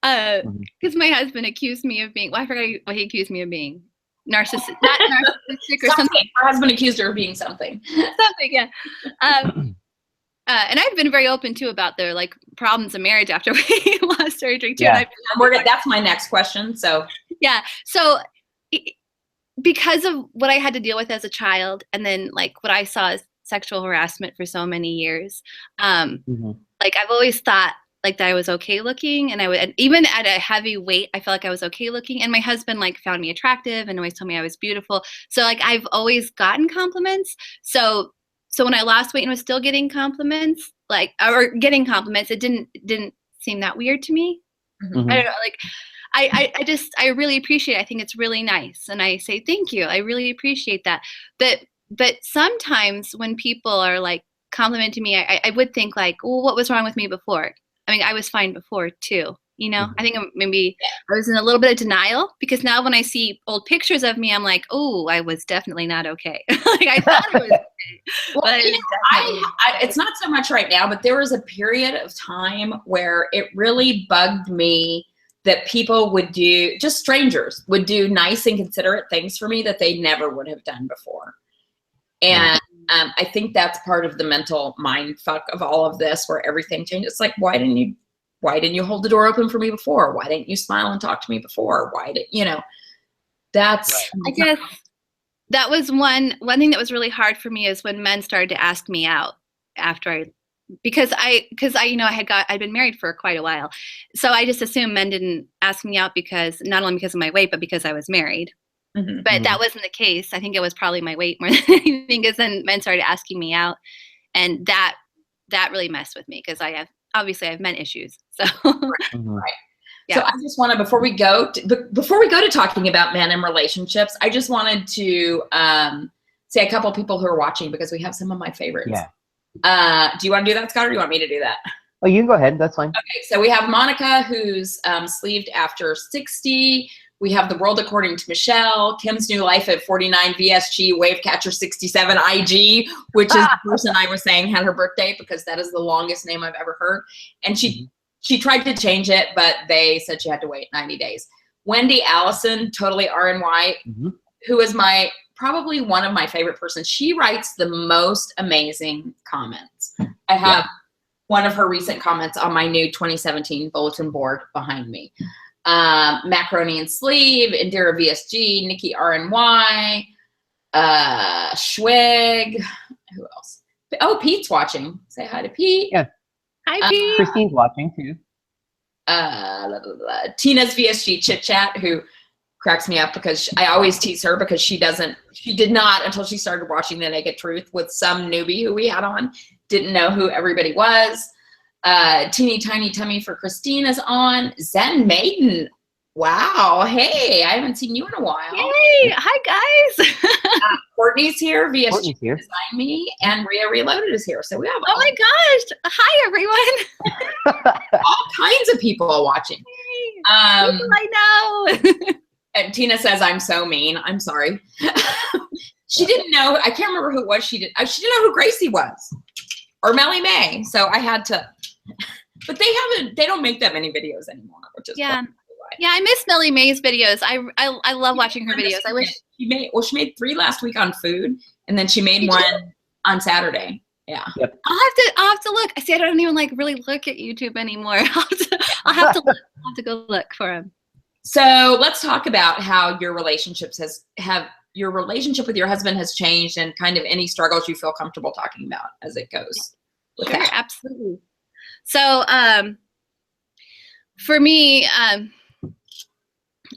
Because my husband accused me of being, I forgot what he accused me of being. Not narcissistic or something. Her husband accused her of being something. Something, yeah. And I've been very open too about their like problems in marriage after we lost surgery too. Yeah. That's my next question. So yeah, so because of what I had to deal with as a child, and then like what I saw as sexual harassment for so many years, like I've always thought like that I was okay looking, and even at a heavy weight, I felt like I was okay looking. And my husband like found me attractive and always told me I was beautiful. So like I've always gotten compliments. So when I lost weight and was still getting compliments, it didn't seem that weird to me. I don't know, like I really appreciate it. I think it's really nice, and I say thank you. I really appreciate that. But sometimes when people are like complimenting me, I would think like, well, what was wrong with me before? I mean, I was fine before too, you know? I think maybe I was in a little bit of denial, because now when I see old pictures of me, I'm like, oh, I was definitely not okay. Like I thought it was okay. Well, But it's not so much right now, but there was a period of time where it really bugged me that people would do, just strangers would do nice and considerate things for me that they never would have done before. And I think that's part of the mental mind fuck of all of this, where everything changes. It's like, why didn't you hold the door open for me before? Why didn't you smile and talk to me before? That's, I guess that was one thing that was really hard for me, is when men started to ask me out after because I I'd been married for quite a while. So I just assumed men didn't ask me out not only because of my weight, but because I was married. But that wasn't the case. I think it was probably my weight more than anything, because then men started asking me out, and that really messed with me, because I have men issues. So right. Yeah. So I just want to, before we go to talking about men and relationships, I just wanted to say a couple people who are watching, because we have some of my favorites. Yeah. Do you want to do that, Scott, or do you want me to do that? Oh, you can go ahead. That's fine. Okay. So we have Monica, who's sleeved after 60. We have The World According to Michelle, Kim's New Life at 49, VSG, Wavecatcher 67, IG, which is the person I was saying had her birthday, because that is the longest name I've ever heard. And she tried to change it, but they said she had to wait 90 days. Wendy Allison, totally RNY, who is probably one of my favorite persons. She writes the most amazing comments. I have one of her recent comments on my new 2017 bulletin board behind me. Macaroni and Sleeve, Indira VSG, Nikki RNY, Schwig. Who else? Oh, Pete's watching. Say hi to Pete. Yeah. Hi, Pete. Christine's watching too. Tina's VSG Chit Chat, who cracks me up because I always tease her because she did not until she started watching The Naked Truth with some newbie who we had on, didn't know who everybody was. Teeny Tiny Tummy for Christine is on. Zen Maiden. Wow. Hey, I haven't seen you in a while. Yay. Hi, guys. Courtney's here. VSG Courtney's here. Designed Me, and Rhea Reloaded is here. So we have Oh my gosh. Hi, everyone. all kinds of people watching. People I know. And Tina says, I'm so mean. I'm sorry. She didn't know. I can't remember who it was. She didn't know who Gracie was or Melly May. So I had to, but they don't make that many videos anymore, which is Yeah, I miss Melly May's videos. I love watching her videos. I wish she made 3 last week on food, and then she made one on Saturday. Yeah. Yep. I'll have to look. See, I don't even like really look at YouTube anymore. I'll have to go look for him. So let's talk about how your relationships your relationship with your husband has changed, and kind of any struggles you feel comfortable talking about as it goes. Sure, absolutely. So for me,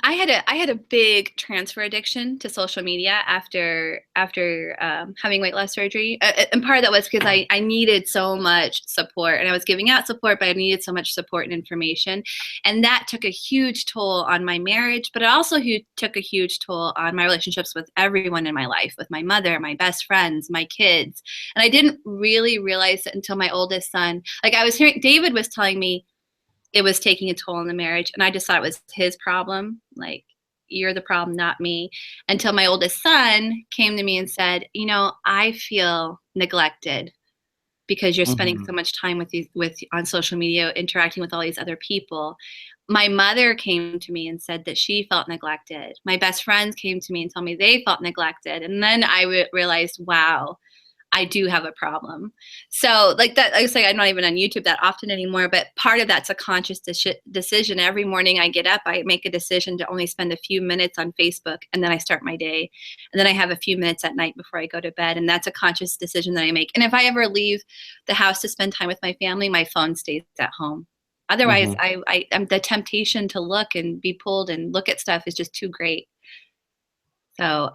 I had a big transfer addiction to social media after having weight loss surgery, and part of that was because I needed so much support, and I was giving out support, but I needed so much support and information, and that took a huge toll on my marriage, but it also took a huge toll on my relationships with everyone in my life, with my mother, my best friends, my kids, and I didn't really realize it until my oldest son. Like I was hearing, David was telling me it was taking a toll on the marriage, and I just thought it was his problem. Like, you're the problem, not me. Until my oldest son came to me and said, I feel neglected because you're spending so much time on social media, interacting with all these other people. My mother came to me and said that she felt neglected. My best friends came to me and told me they felt neglected. And then I realized, wow, I do have a problem. So like that, I say I'm not even on YouTube that often anymore, but part of that's a conscious decision. Every morning I get up, I make a decision to only spend a few minutes on Facebook, and then I start my day. And then I have a few minutes at night before I go to bed. And that's a conscious decision that I make. And if I ever leave the house to spend time with my family, my phone stays at home. Otherwise, I'm the temptation to look and be pulled and look at stuff is just too great. So,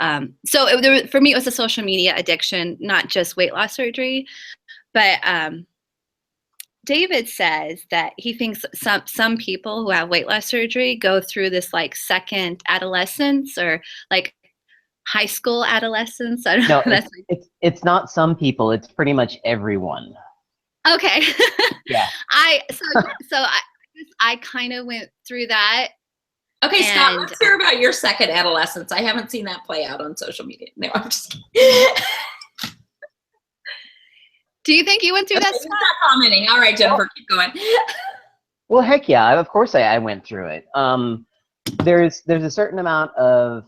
for me, it was a social media addiction, not just weight loss surgery. But David says that he thinks some people who have weight loss surgery go through this like second adolescence or like high school adolescence. I don't know. It's not some people. It's pretty much everyone. Okay. Yeah. I kind of went through that. Okay, Scott, let's hear about your second adolescence. I haven't seen that play out on social media. No, I'm just kidding. Do you think you went through that, Scott? Stop commenting. All right, Jennifer, keep going. Well, heck yeah, of course I went through it. There's a certain amount of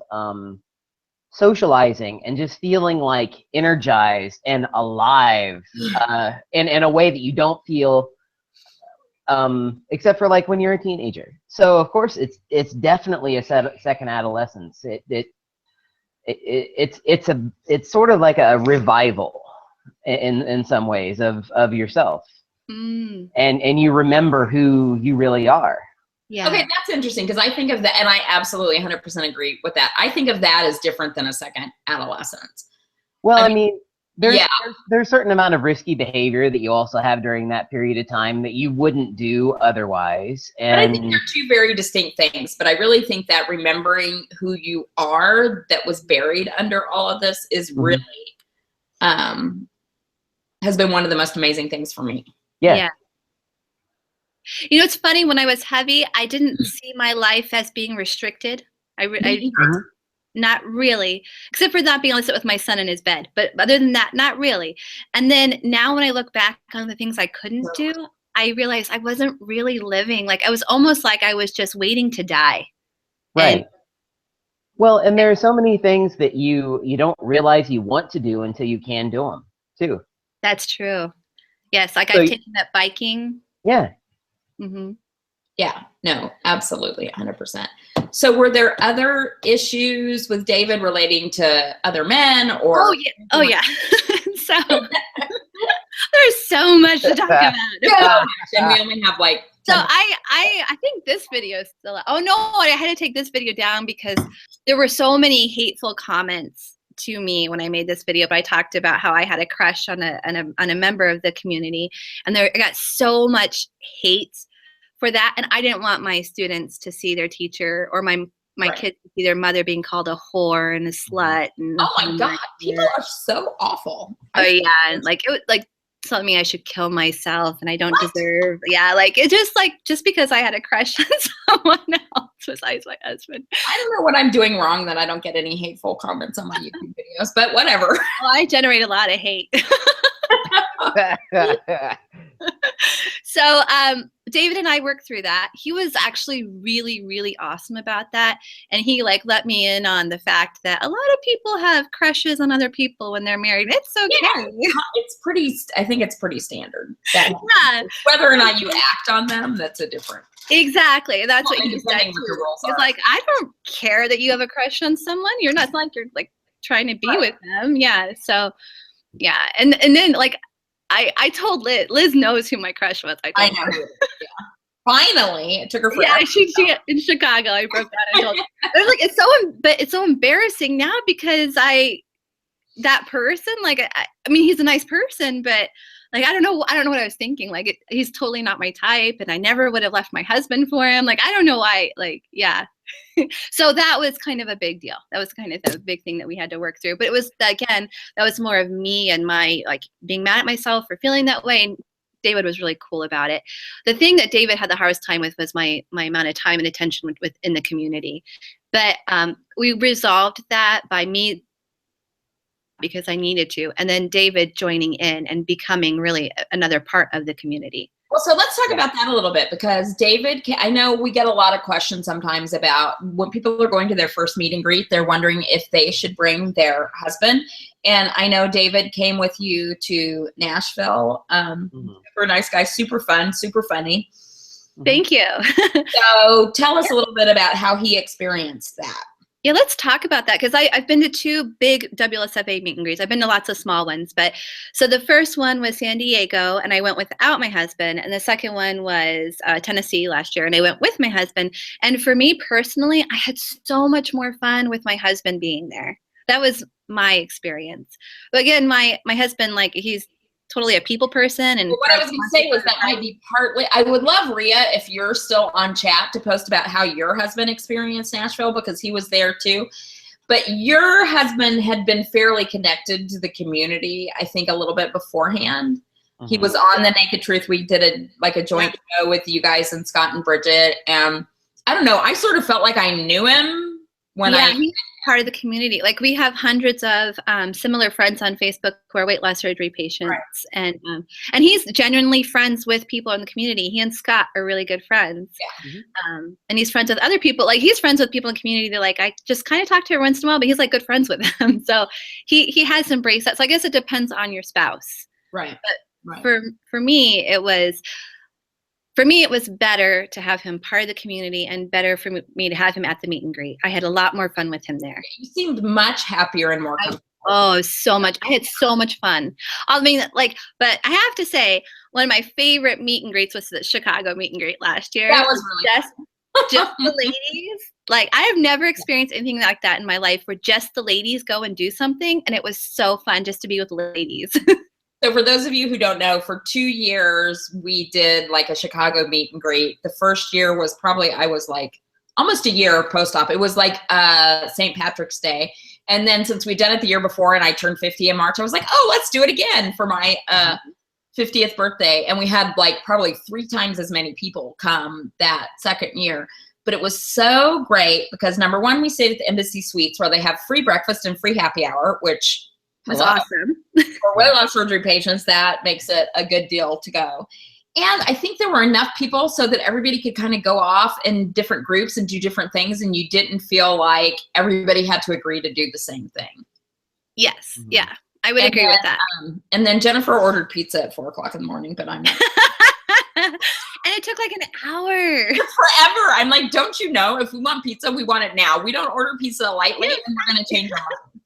socializing and just feeling like energized and alive in a way that you don't feel except for like when you're a teenager. So of course it's definitely a second adolescence. It's sort of like a revival in some ways of yourself. And you remember who you really are. Yeah. Okay, that's interesting because I think of that, and I absolutely 100% agree with that. I think of that as different than a second adolescence. Well, I mean there's a certain amount of risky behavior that you also have during that period of time that you wouldn't do otherwise. And but I think they're two very distinct things. But I really think that remembering who you are that was buried under all of this is really has been one of the most amazing things for me. Yeah. You know, it's funny, when I was heavy, I didn't see my life as being restricted. Not really, except for not being able to sit with my son in his bed. But other than that, not really. And then now when I look back on the things I couldn't do, I realized I wasn't really living. Like I was almost like I was just waiting to die. Right. Well, and there are so many things that you don't realize you want to do until you can do them too. That's true. Yes, like So I've taken up biking. yeah. Hmm. Yeah, no, absolutely, 100%. So were there other issues with David relating to other men or? Oh yeah. Oh yeah. So there's so much to talk about. And we only have like 10 So I think this video is still. Oh no, I had to take this video down because there were so many hateful comments to me when I made this video. But I talked about how I had a crush on a member of the community, and I got so much hate for that, and I didn't want my students to see their teacher or my Right. kids to see their mother being called a whore and a slut. And Oh my God, people are so awful. Oh yeah, and like it was like telling me I should kill myself and I don't What? deserve. Yeah, like it just because I had a crush on someone else besides my husband. I don't know what I'm doing wrong that I don't get any hateful comments on my YouTube videos, but whatever. Well, I generate a lot of hate. So David and I worked through that. He was actually really, really awesome about that. And he like let me in on the fact that a lot of people have crushes on other people when they're married. It's okay. It's pretty, I think it's pretty standard. That Yeah. whether or not you act on them, that's a different. Exactly. That's what he said. Depending what your roles He's are. like, I don't care that you have a crush on someone. You're not, it's not like you're like trying to be with them. Yeah. So yeah. And then like I told Liz knows who my crush was. I know. Yeah. Finally, it took her forever. Yeah, she in Chicago. I broke that and told her. I was like, but it's so embarrassing now because that person, like, I mean, he's a nice person, but like, I don't know what I was thinking. Like, he's totally not my type, and I never would have left my husband for him. Like, I don't know why. Like, yeah. So that was kind of a big deal. That was kind of the big thing that we had to work through. But it was, again, that was more of me and my, like, being mad at myself for feeling that way. And David was really cool about it. The thing that David had the hardest time with was my amount of time and attention within the community. But we resolved that by me, because I needed to, and then David joining in and becoming really another part of the community. Well, so let's talk about that a little bit, because David, I know we get a lot of questions sometimes about when people are going to their first meet and greet, they're wondering if they should bring their husband. And I know David came with you to Nashville. Super nice guy, super fun, super funny. Thank you. So tell us a little bit about how he experienced that. Yeah, let's talk about that, because I've been to 2 big WSFA meet and greets. I've been to lots of small ones, but so the first one was San Diego, and I went without my husband, and the second one was Tennessee last year, and I went with my husband. And for me personally, I had so much more fun with my husband being there. That was my experience. But again, my husband, like, he's totally a people person. And what I was going to say was that might be partly, I would love, Rhea, if you're still on chat, to post about how your husband experienced Nashville, because he was there too. But your husband had been fairly connected to the community, I think, a little bit beforehand. He was on The Naked Truth. We did a joint show with you guys and Scott and Bridget. I don't know, I sort of felt like I knew him when he's part of the community. Like, we have hundreds of similar friends on Facebook who are weight loss surgery patients, and he's genuinely friends with people in the community. He and Scott are really good friends. And he's friends with other people. Like, he's friends with people in the community that, like, I just kind of talk to her once in a while, but he's like good friends with them. So he has embraced that. So I guess it depends on your spouse. Right. But for me, it was better to have him part of the community, and better for me to have him at the meet and greet. I had a lot more fun with him there. You seemed much happier and more comfortable. Oh, so much. I had so much fun. I mean, like, but I have to say, one of my favorite meet and greets was the Chicago meet and greet last year. That was really just the ladies. Like, I have never experienced anything like that in my life, where just the ladies go and do something, and it was so fun just to be with ladies. So for those of you who don't know, for 2 years, we did like a Chicago meet and greet. The first year was probably, I was like almost a year post-op. It was like St. Patrick's Day. And then since we'd done it the year before and I turned 50 in March, I was like, oh, let's do it again for my 50th birthday. And we had like probably 3 times as many people come that second year. But it was so great because, number one, we stayed at the Embassy Suites, where they have free breakfast and free happy hour, which was awesome. For weight loss surgery patients, that makes it a good deal to go. And I think there were enough people so that everybody could kind of go off in different groups and do different things, and you didn't feel like everybody had to agree to do the same thing. Yes. Yeah. I would agree with that. And then Jennifer ordered pizza at 4:00 in the morning, but I'm not. And it took like an hour. Forever. I'm like, don't you know? If we want pizza, we want it now. We don't order pizza lightly, and we're going to change our mind.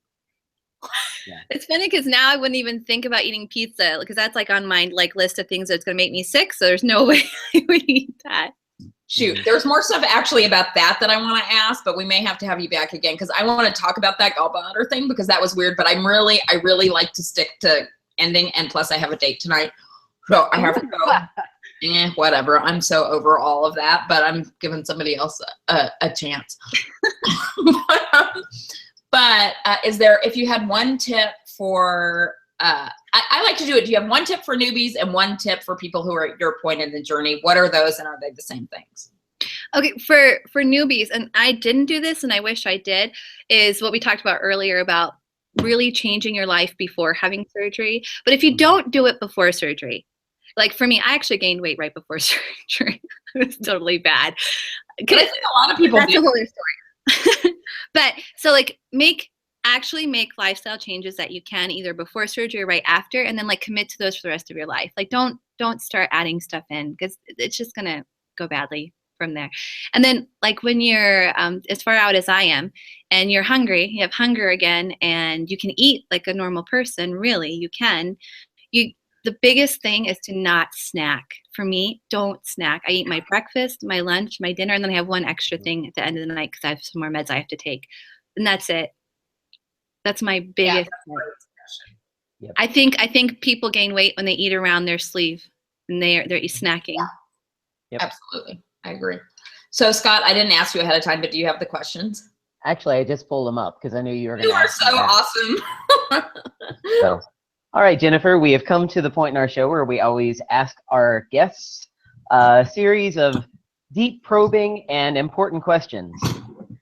Yeah. It's funny because now I wouldn't even think about eating pizza because that's like on my like list of things that's going to make me sick. So there's no way I would eat that. Shoot, there's more stuff actually about that I want to ask, but we may have to have you back again because I want to talk about that gallbladder thing because that was weird. But I really like to stick to ending, and plus I have a date tonight, so I have to go. Whatever. I'm so over all of that, but I'm giving somebody else a chance. But is there, if you had one tip for, I like to do it. Do you have one tip for newbies and one tip for people who are at your point in the journey? What are those, and are they the same things? Okay, for newbies, and I didn't do this and I wish I did, is what we talked about earlier about really changing your life before having surgery. But if you don't do it before surgery, like for me, I actually gained weight right before surgery. It was totally bad. But I think a lot of people that's do. a whole other story. But so like actually make lifestyle changes that you can either before surgery or right after, and then like commit to those for the rest of your life. Like don't start adding stuff in because it's just gonna go badly from there. And then like when you're as far out as I am and you're hungry, you have hunger again, and you can eat like a normal person, really, you can. The biggest thing is to not snack. For me, don't snack. I eat my breakfast, my lunch, my dinner, and then I have one extra thing at the end of the night because I have some more meds I have to take. And that's it. That's my biggest. Yep. I think people gain weight when they eat around their sleeve and they're snacking. Yeah. Yep. Absolutely. I agree. So Scott, I didn't ask you ahead of time, but do you have the questions? Actually, I just pulled them up because I knew you were going to ask. You are so awesome. So, all right, Jennifer, we have come to the point in our show where we always ask our guests a series of deep, probing, and important questions.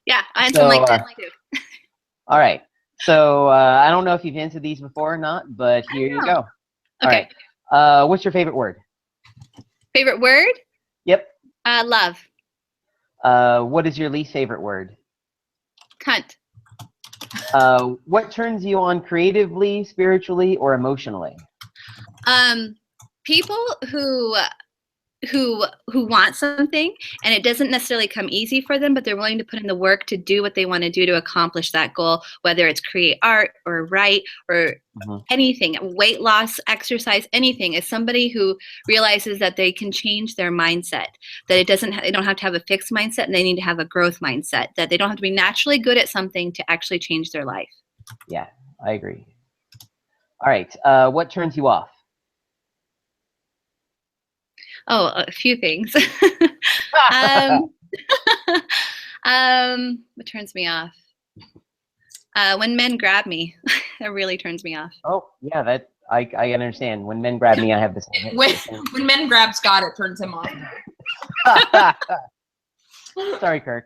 Yeah, I answer like that too. All right. So I don't know if you've answered these before or not, but here you go. Okay. All right. What's your favorite word? Favorite word? Yep. Love. What is your least favorite word? Cunt. What turns you on creatively, spiritually, or emotionally? People who want something and it doesn't necessarily come easy for them, but they're willing to put in the work to do what they want to do to accomplish that goal, whether it's create art or write or anything, weight loss, exercise, anything, is somebody who realizes that they can change their mindset, that they don't have to have a fixed mindset, and they need to have a growth mindset, that they don't have to be naturally good at something to actually change their life. Yeah, I agree. All right. What turns you off? Oh, a few things. What turns me off? When men grab me, that really turns me off. Oh, yeah, that I understand. When men grab me, I have the same. When men grab Scott, it turns him off. Sorry, Kirk.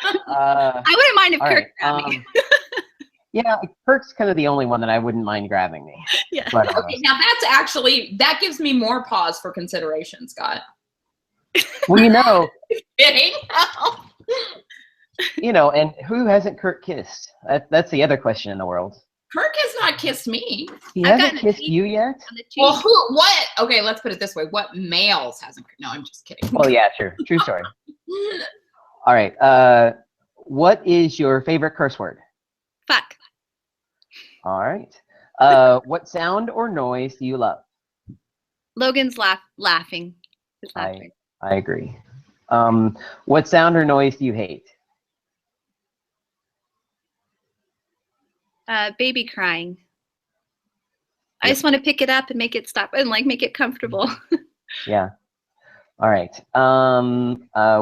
I wouldn't mind if Kirk grabbed me. Yeah, Kirk's kind of the only one that I wouldn't mind grabbing me. Yeah. But, Okay, now that gives me more pause for consideration, Scott. Well, you know. Kidding. You know, and who hasn't Kirk kissed? That's the other question in the world. Kirk has not kissed me. He hasn't kissed you yet? Well, what? Okay, let's put it this way. What males hasn't? No, I'm just kidding. Well, yeah, sure. True story. All right. What is your favorite curse word? Fuck. All right. What sound or noise do you love? Logan's laughing. His laughter. I agree. What sound or noise do you hate? Baby crying. I just want to pick it up and make it stop and like make it comfortable. Yeah. All right.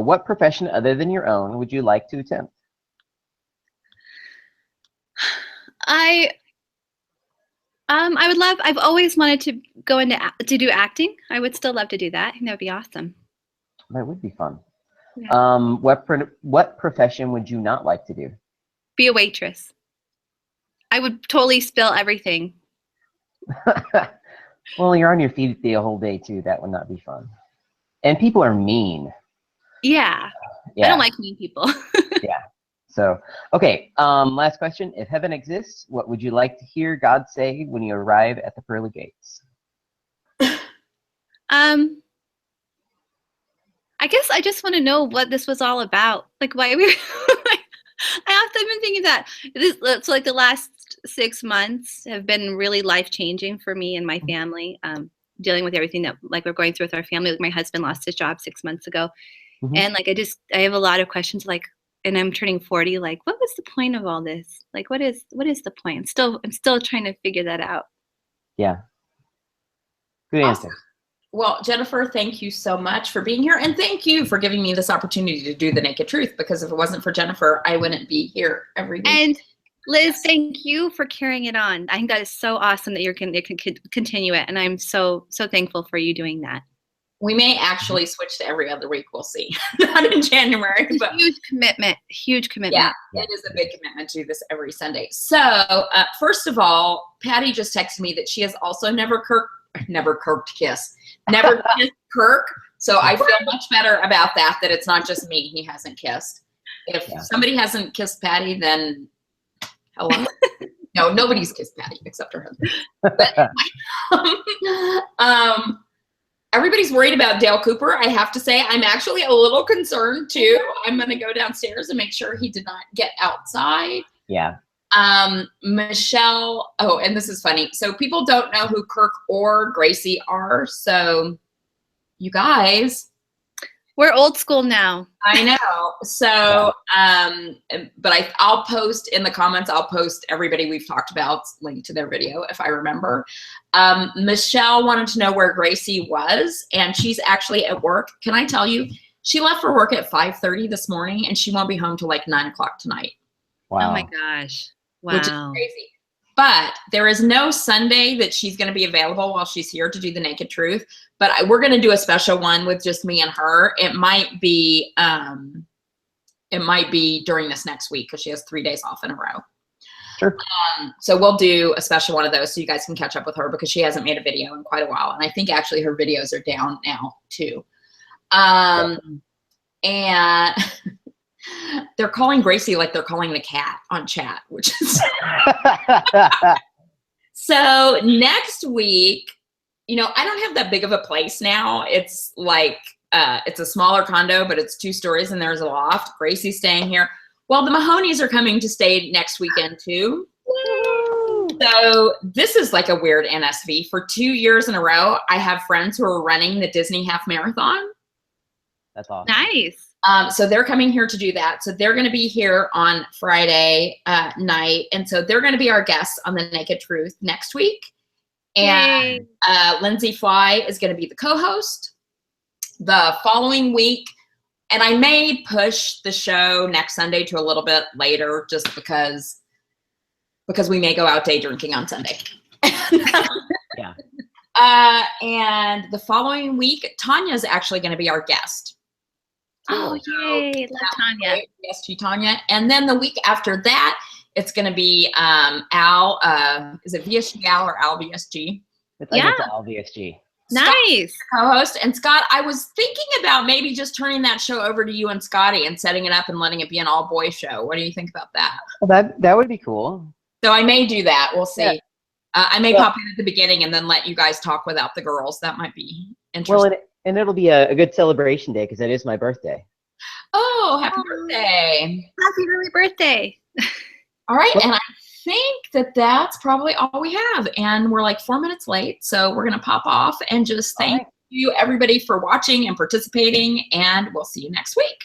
What profession other than your own would you like to attempt? I would love. I've always wanted to go to do acting. I would still love to do that. I think that would be awesome. That would be fun. Yeah. What profession would you not like to do? Be a waitress. I would totally spill everything. Well, you're on your feet the whole day too. That would not be fun. And people are mean. Yeah. I don't like mean people. Yeah. So, okay, last question. If heaven exists, what would you like to hear God say when you arrive at the pearly gates? I guess I just want to know what this was all about. Like why we I've been thinking that so like the last 6 months have been really life-changing for me and my family. Dealing with everything that like we're going through with our family. Like my husband lost his job 6 months ago. Mhm. And like I have a lot of questions like, and I'm turning 40, like what was the point of all this? Like what is the point? I'm still trying to figure that out. Yeah. Good Awesome. answer. Well, Jennifer, thank you so much for being here. And thank you for giving me this opportunity to do the Naked Truth, because if it wasn't for Jennifer, I wouldn't be here every week. And Liz, Yes. thank you for carrying it on. I think that is so awesome that you can continue it. And I'm so thankful for you doing that. We may actually switch to every other week. We'll see. Not in January, It's but a huge commitment. Huge commitment. yeah, it is a big commitment to do this every Sunday. So first of all, Patty just texted me that she has also never kissed Kirk. So I feel much better about that it's not just me he hasn't kissed. If somebody hasn't kissed Patty, then hello. No, nobody's kissed Patty except her husband. But, everybody's worried about Dale Cooper. I have to say, I'm actually a little concerned too. I'm going to go downstairs and make sure he did not get outside. Yeah. Michelle, oh, and this is funny. So people don't know who Kirk or Gracie are. So you guys. We're old school now. I know. So, but I'll post in the comments, I'll post everybody we've talked about, link to their video if I remember. Michelle wanted to know where Gracie was, and she's actually at work. Can I tell you, she left for work at 5:30 this morning, and she won't be home till like 9 o'clock tonight. Wow. Oh my gosh. Wow. Which is crazy. But there is no Sunday that she's going to be available while she's here to do the Naked Truth. But we're going to do a special one with just me and her. It might be during this next week because she has 3 days off in a row. Sure. So we'll do a special one of those so you guys can catch up with her because she hasn't made a video in quite a while. And I think actually her videos are down now too. And they're calling Gracie like they're calling the cat on chat, which is so next week, you know, I don't have that big of a place now. It's like it's a smaller condo, but it's 2 stories and there's a loft. Gracie's staying here. Well, the Mahonies are coming to stay next weekend too. Woo! So this is like a weird NSV. For 2 years in a row, I have friends who are running the Disney Half Marathon. That's awesome. Nice. So they're coming here to do that. So they're going to be here on Friday night. And so they're going to be our guests on the Naked Truth next week. And Lindsay Fly is going to be the co-host the following week. And I may push the show next Sunday to a little bit later just because we may go out day drinking on Sunday. Yeah. And the following week, Tanya's actually going to be our guest. Oh, yay. Love Tanya. Yes, to Tanya. And then the week after that, it's going to be Al. Is it VSG Al or Al VSG? I think it's Al VSG. Nice. Co-host. And Scott, I was thinking about maybe just turning that show over to you and Scotty and setting it up and letting it be an all-boys show. What do you think about that? Well, that would be cool. So I may do that. We'll see. Yeah. I may pop in at the beginning and then let you guys talk without the girls. That might be interesting. Well, and it'll be a good celebration day because it is my birthday. Oh, happy birthday. Happy early birthday. All right. And I think that's probably all we have. And we're like 4 minutes late. So we're going to pop off and just thank you, everybody, for watching and participating. And we'll see you next week.